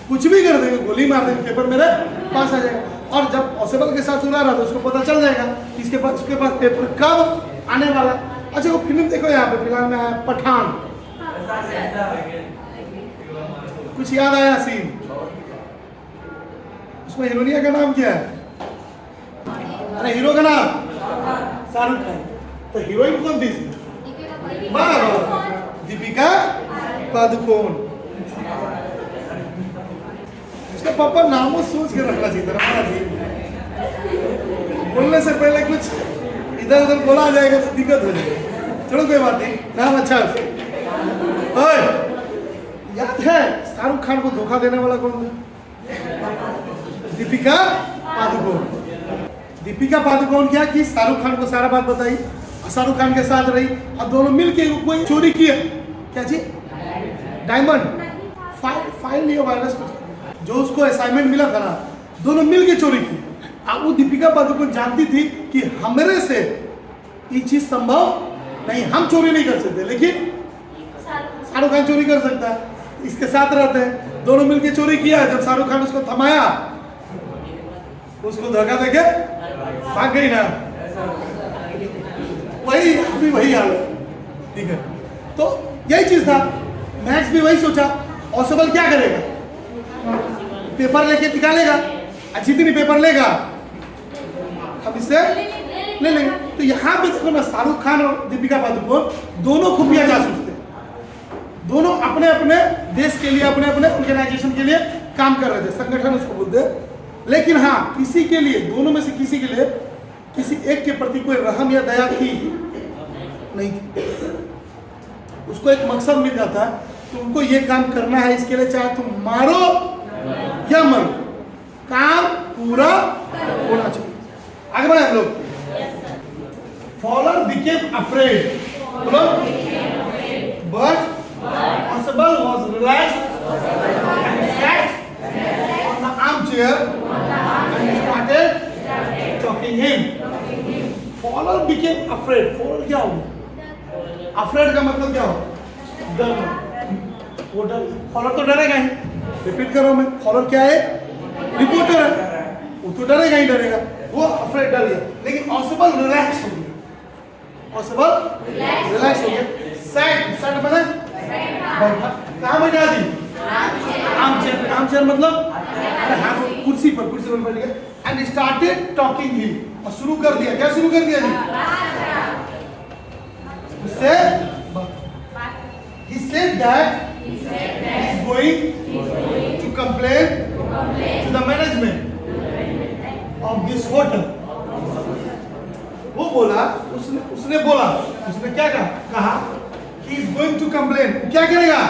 कुछ भी कर देंगे, गोली मार देंगे, पेपर मेरे पास आ जाएगा। और जब ऑसेबल के साथ उड़ा रहा तो उसको पता चल जाएगा कि उसके पास पेपर कब आने वाला। अच्छा, वो फिल्म देखो, यहाँ पे फिलहाल में आया पठान, कुछ याद आया सीन? उसमें हीरोइनिया का नाम क्या है? अरे हीरो का नाम शाहरुख खान। तो हीरोइन कौन थी इसमें? दीपिका पादुकोण। उसका पापा नामों सोच के रखना चाहिए था। बोलने से पहले कुछ इधर उधर बोला जाएगा तो दिक्कत हो जाएगी। चलो कोई बात नहीं, नाम अच्छा है। याद है शाहरुख खान को धोखा देने वाला कौन था? दीपिका पादुकोण। दीपिका पादुकोण क्या की, शाहरुख खान को सारा बात बताई, शाहरुख खान के साथ रही, और दोनों मिलके कोई चोरी किया। क्या चीज? डायमंड, फाइल या वायरस, जो उसको असाइनमेंट मिला था ना, दोनों मिलके चोरी की। अब वो दीपिका पादुकोण जानती थी कि हमारे से ये चीज संभव नहीं, हम चोरी नहीं कर सकते, लेकिन शाहरुख खान चोरी कर सकता है, इसके साथ रहते हैं। दोनों मिलके चोरी किया। जब शाहरुख खान उसको थमाया, उसको धोखा देके भाग गई ना। वही अभी वही हाल है, ठीक है। तो यही चीज था, मैक्स भी वही सोचा। ऑसेबल क्या करेगा? पेपर लेके निकालेगा, जितनी पेपर लेगा हम इससे ले लेंगे। तो यहाँ पे देखो ना, शाहरुख खान और दीपिका पादुकोण दोनों खुफिया जासूस थे। दोनों अपने अपने देश के लिए, अपने अपने ऑर्गेनाइजेशन के लिए काम कर रहे थे, संगठन उसको बोलते हैं। लेकिन हाँ, किसी के लिए, दोनों में से किसी के लिए, किसी एक के प्रति कोई रहम या दया थी नहीं थी। उसको एक मकसद मिल जाता है, तुमको ये काम करना है, इसके लिए चाहे तुम मारो या मरो, काम पूरा होना चाहिए। आगे बढ़े हम लोग। Follower became afraid, but Ausable was relaxed and sat on the armchair and started talking him. Follower became afraid. Follower क्या होगा? Afraid का मतलब क्या होगा? डरना। वो डर, फॉलोअर तो डरेगा ही। रिपीट करो मैं, फॉलोअर क्या है? रिपोर्टर है, वो तो डरेगा ही डरेगा। वो अफ्रेड डर गया, लेकिन ऑसेबल रिलैक्स हो गया। ऑसेबल रिलैक्स हो गया। सैट, सैट मतलब बैठा। कहाँ बैठा थी? आर्मचेयर। आर्मचेयर मतलब कुर्सी पर बैठ गया। एंड स्टार्टेड टॉकिंग हिम, और शुरू कर दिया। क्या शुरू कर दिया जी? उससे he said that he is going to complain to the management of this hotel. वो बोला, उसने बोला, उसने क्या कहा? He is going to complain. क्या करेगा?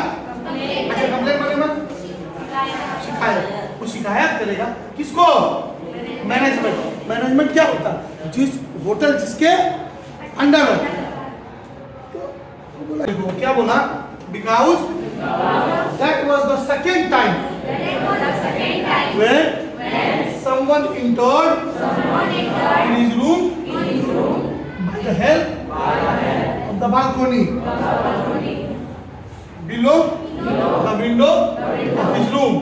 अच्छा, कंप्लेन माने शिकायत। वो शिकायत करेगा किसको? मैनेजमेंट। मैनेजमेंट क्या होता है? जिस होटल जिसके अंडर होता है। तो क्या बोला? Because that was the second time when someone entered in his room by the help of the balcony below the window of his room.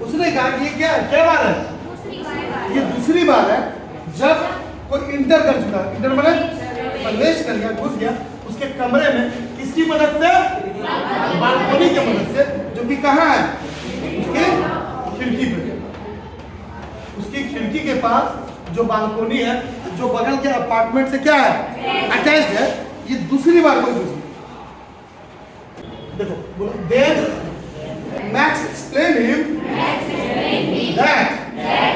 उसने कहा कि ये क्या बार है? ये दूसरी बार है जब कोई इंटर कर चुका है। इंटर मतलब प्रवेश कर गया, घुस गया उसके कमरे में किसकी मदद से? बालकनी की मदद से, जो कि कहाँ है? उसके खिड़की पे। उसकी खिड़की के पास जो बालकनी है, जो बगल के अपार्टमेंट से क्या है? अटैच्ड है। ये दूसरी बार कोई पूछी, देखो बोलो, then Max explain him that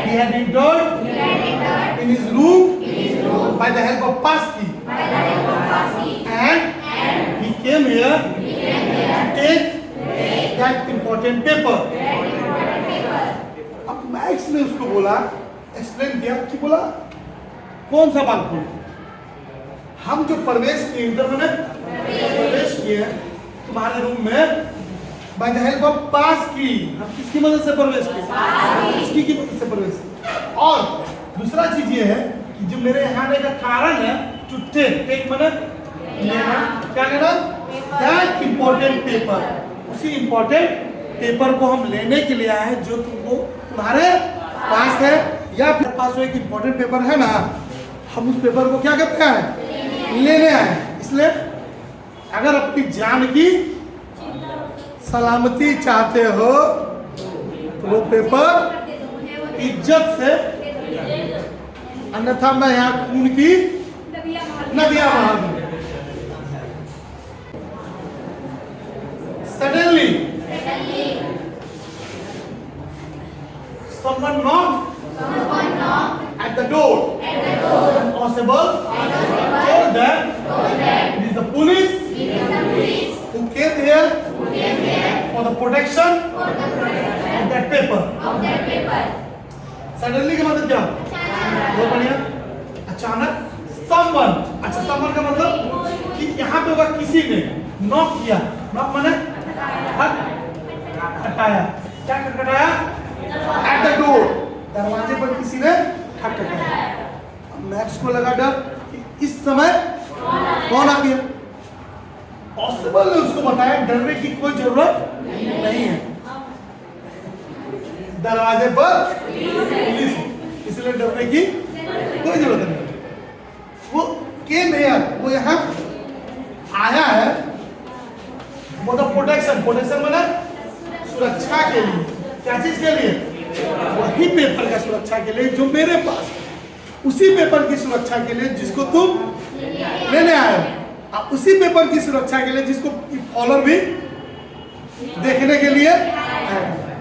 he had entered in his room by the help of pass key, and he came here to take that important paper. अब मैक्स ने उसको बोला, एक्सप्लेन किया कि बोला कौन सा बालकनी? हम जो प्रवेश किए, मैंने प्रवेश किए तुम्हारे रूम में बाय द हेल्प ऑफ पास की। हम किसकी मदद से प्रवेश किए? इसकी की मदद से प्रवेश किए। और दूसरा चीज ये है कि जो मेरे यहाँ आने का कारण है, टू टेक मैंने लेना, क्या लेना? That important paper. उसी इम्पोर्टेंट पेपर को हम लेने के लिए आए हैं, जो तुमको तुम्हारे पास है या फिर पास जो एक इम्पोर्टेंट पेपर है ना, हम उस पेपर को क्या करते हैं? लेने आए। इसलिए अगर अपनी जान की सलामती चाहते हो तो वो पेपर इज्जत से, अन्यथा मैं यहाँ खून की नदियां बहा दूं। Suddenly, someone knocked at the door. And Possible told them it is the police who came here for the protection of that paper. Suddenly का मतलब क्या? बहुत बढ़िया। अचानक someone, अच्छा someone का मतलब कि यहाँ पे होगा किसी ने नॉक किया। नॉक माने खटखटाया। क्या खटखटाया? At the door, दरवाजे पर किसी ने खटखटाया। मैक्स को लगा डर कि इस समय कौन आ गया। पॉसिबल ने उसको बताया डरने की कोई जरूरत नहीं है, दरवाजे पर पुलिस, इसलिए डरने की कोई जरूरत नहीं। वो केम हियर, वो यहाँ आया है वो द प्रोटेक्शन। प्रोटेक्शन माने सुरक्षा के लिए। क्या चीज के लिए? वही पेपर का सुरक्षा के लिए जो मेरे पास है, उसी पेपर की सुरक्षा के लिए जिसको तुम लेने आए हो, और उसी पेपर की सुरक्षा के लिए जिसको फॉलोअर भी देखने के लिए,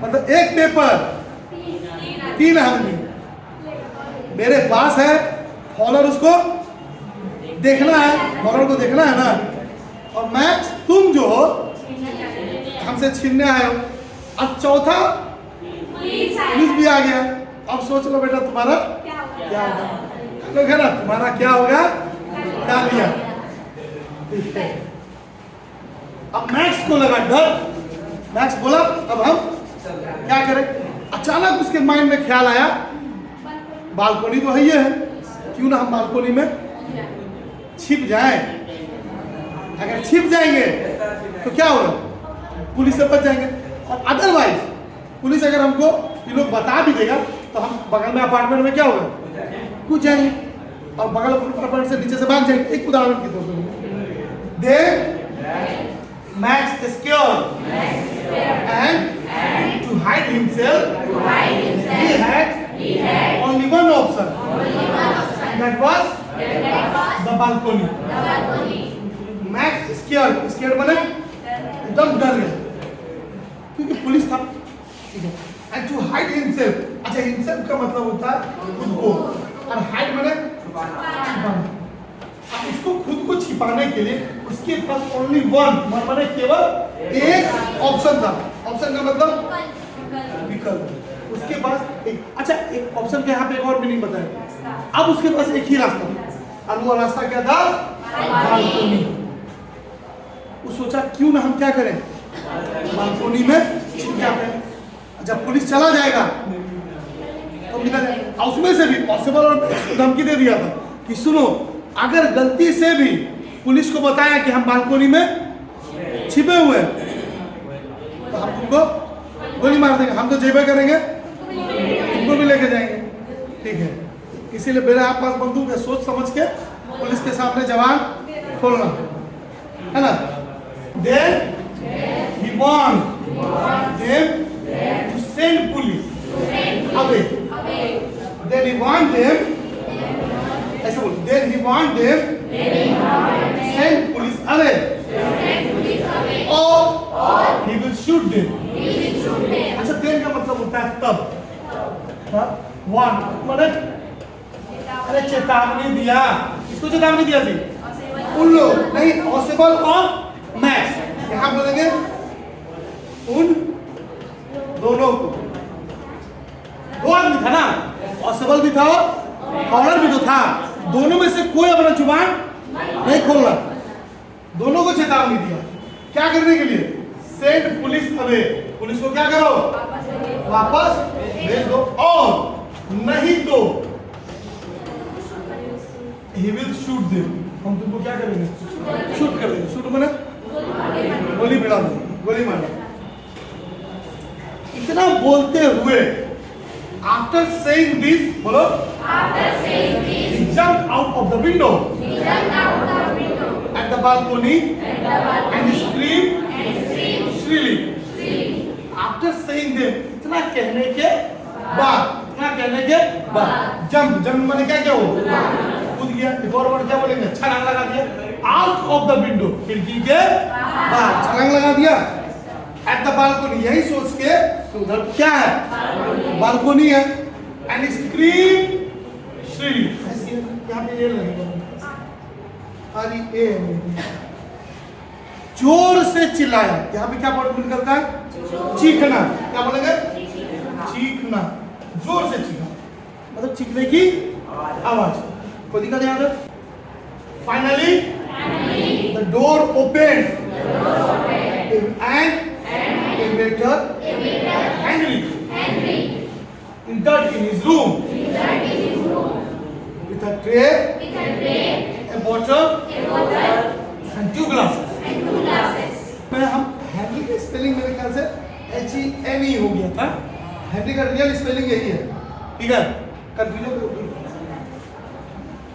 मतलब एक पेपर 3 आदमी मेरे पास है, फॉलोअर उसको देखना है, फॉलोअर को देखना है ना। और मैक्स तुम जो हो हमसे छीनने आए हो, अब चौथा पुलिस भी आ गया। अब सोच लो बेटा तुम्हारा क्या होगा? लोग है ना, तुम्हारा क्या होगा? क्या लिया? अब मैक्स को लगा डर। मैक्स बोला अब हम क्या करें? अचानक उसके माइंड में ख्याल आया बालकनी तो है ही है, क्यों ना हम बालकनी में छिप जाएं। अगर छिप जाएंगे तो क्या होगा? पुलिस से बच जाएंगे। और अदरवाइज पुलिस अगर हमको ये लोग बता भी देगा तो हम बगल में अपार्टमेंट में क्या होगा? कूद जाएंगे और बगल अपार्टमेंट से नीचे से भाग जाएंगे। एक उदाहरण की तौर पर Max escaped and to hide himself, he had only one option. That was the balcony. Max scared माने एकदम डर गया क्योंकि पुलिस था। And to hide himself, अच्छा himself का मतलब होता है खुद को, और hide माने छिपाना। अब उसको खुद को छिपाने के लिए उसके पास ओनली वन माने केवल एक ऑप्शन था। ऑप्शन का मतलब विकल्प। उसके पास एक, अच्छा एक ऑप्शन के यहाँ पे एक और मीनिंग बताया। अब उसके पास एक ही रास्ता था, और वो रास्ता क्या था? बालकनी। वो सोचा क्यों ना हम क्या करें, बालकनी में छिप जाते हैं। जब पुलिस चला जाएगा तो निकल जाएगा। उसमें से भी पॉसिबल और धमकी दे दिया था कि सुनो, अगर गलती से भी पुलिस को बताया कि हम बालकनी में छिपे हुए हैं तो हम तुमको गोली मार देंगे, हम तो जेबे करेंगे, तुमको भी लेके जाएंगे। ठीक है, इसीलिए मेरे आप पास बंदूक है, सोच समझ के पुलिस के सामने जवान खोलना है ना। then he want them to send police away. Then he want them, ऐसा बोल, then he want them send police away. Or he will shoot them. अच्छा then का मतलब होता है तब. Want मतलब अरे चेतावनी दिया. किसको चेतावनी दिया थी? उन लोग नहीं, पॉसिबल और मैक्स. यहाँ बोलेंगे उन दोनों को. दो आदमी था ना, पॉसिबल भी था और भी तो था. दोनों में से कोई अपना जुबान नहीं खोलना. दोनों को चेतावनी दिया. क्या करने के लिए? Send police away. पुलिस को क्या करो? वापस भेज दो. और नहीं तो he will shoot them. हम तुमको क्या करेंगे? शूट कर देंगे. शूट माने गोली भिड़ा देंगे, गोली मारना. इतना बोलते हुए after saying this, बोलो, he jumped out of the window at the balcony and screamed shrilly. After saying them, इतना कहने के बाद जंप माने क्या हो? कूद गया. एक और वर्ड क्या बोलेंगे? छलांग लगा दिया. आउट ऑफ द विंडो, खिड़की के बाहर छलांग लगा दिया. एट द बालकोनी, यही सोच के तो उधर क्या है? बालकोनी है. And scream shrilly. यहाँ पे ये लगेगा, जोर से चिल्लाया. यहाँ पे क्या वर्ड निकलता है? चीखना. क्या बोलेंगे? चीखना. जोर से चीखना मतलब चीखने की आवाज. कोई दिक्कत यहाँ पे? Finally the door open and a waiter Henry entered in his room with a tray, a bottle and two glasses. मैं हम हैंनरी के स्पेलिंग मेरे ख्याल से HENE हो गया था. हैंनरी का रियल स्पेलिंग यही है. ठीक है, कंफ्यूजन.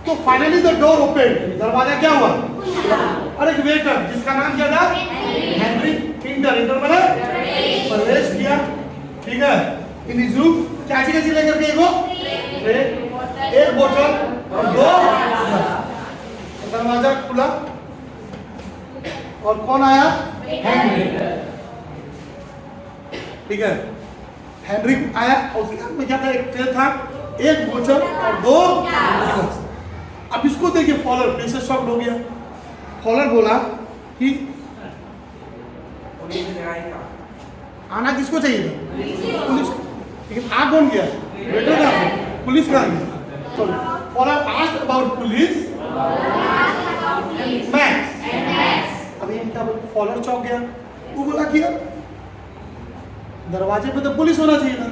तो फाइनली द डोर ओपन, दरवाजा क्या हुआ? और एक वेटर जिसका नाम क्या था? हैंनरी. इंटर माने प्रवेश किया. ठीक है, इन हिज रूम. क्या चीज लेकर के? एक बोतल और दो. दरवाजा खुला और कौन आया? हैंनरी. ठीक है, हैंनरी आया और उसके हाथ में क्या था? एक ट्रे था, एक बोतल और दो गिलास. अब इसको देखिए फॉलोअर प्लेस शॉक्ड हो गया. फॉलोअर बोला कि आना किसको चाहिए था? पुलिस. लेकिन आ कौन गया? वेटर का. पुलिस का गया. तो follower asked about police max. अभी क्या बोल? फॉलोअर चौंक गया. वो बोला कि दरवाजे पे तो पुलिस होना चाहिए था,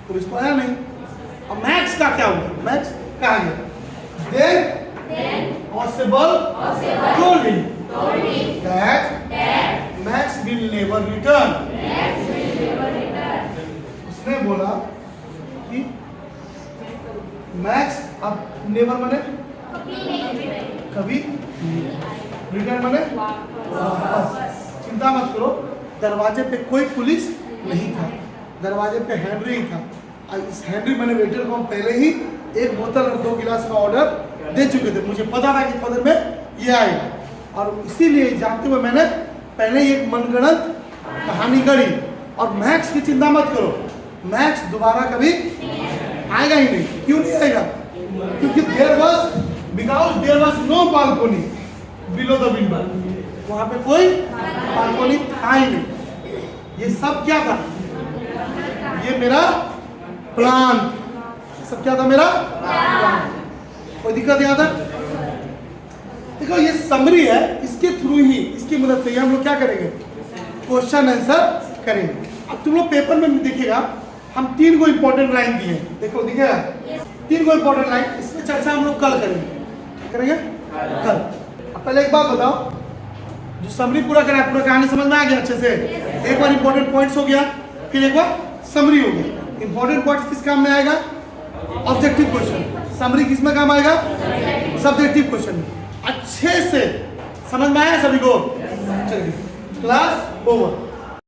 पुलिस तो आया नहीं. अब मैक्स का क्या हुआ? मैक्स कहाँ गया? Then Possible told him that Max will never return. उसने बोला कि मैक्स अब नेवर माने कभी, रिटर्न माने वापस. चिंता मत करो, दरवाजे पे कोई पुलिस नहीं था, दरवाजे पे हैंनरी था. इस हैंनरी मैंने वेटर को पहले ही एक बोतल और दो गिलास का ऑर्डर दे चुके थे. मुझे पता था कि थोड़ी देर में ये आएगा और इसीलिए जानते हुए मैंने पहले ही एक मनगढ़ंत कहानी गढ़ी. और मैक्स की चिंता मत करो, मैक्स दोबारा कभी आएगा ही नहीं. क्यों नहीं आएगा? क्योंकि because there was no balcony below the window. वहां पे कोई बालकोनी था ही नहीं. ये सब क्या था? ये मेरा प्लान. सब क्या था? मेरा प्लान. कोई दिक्कत यहाँ तक? देखो ये समरी है, इसके थ्रू ही, इसकी मदद से हम लोग क्या करेंगे? क्वेश्चन आंसर करेंगे. अब तुम लोग पेपर में देखिएगा, हम 3 को इंपॉर्टेंट लाइन दिए. देखो दिखेगा 3 को इंपॉर्टेंट लाइन. इसमें चर्चा हम लोग कल करेंगे. कल. अब पहले एक बात बताओ, जो समरी पूरा करा, पूरा कहानी समझ में आ गया अच्छे से? एक बार इंपॉर्टेंट पॉइंट्स हो गया, फिर एक बार समरी हो गया. इंपॉर्टेंट पॉइंट्स किस काम में आएगा? Objective question. समरी किस में काम आएगा? Subjective question. अच्छे से समझ में आया सभी को? चलिए क्लास ओवर।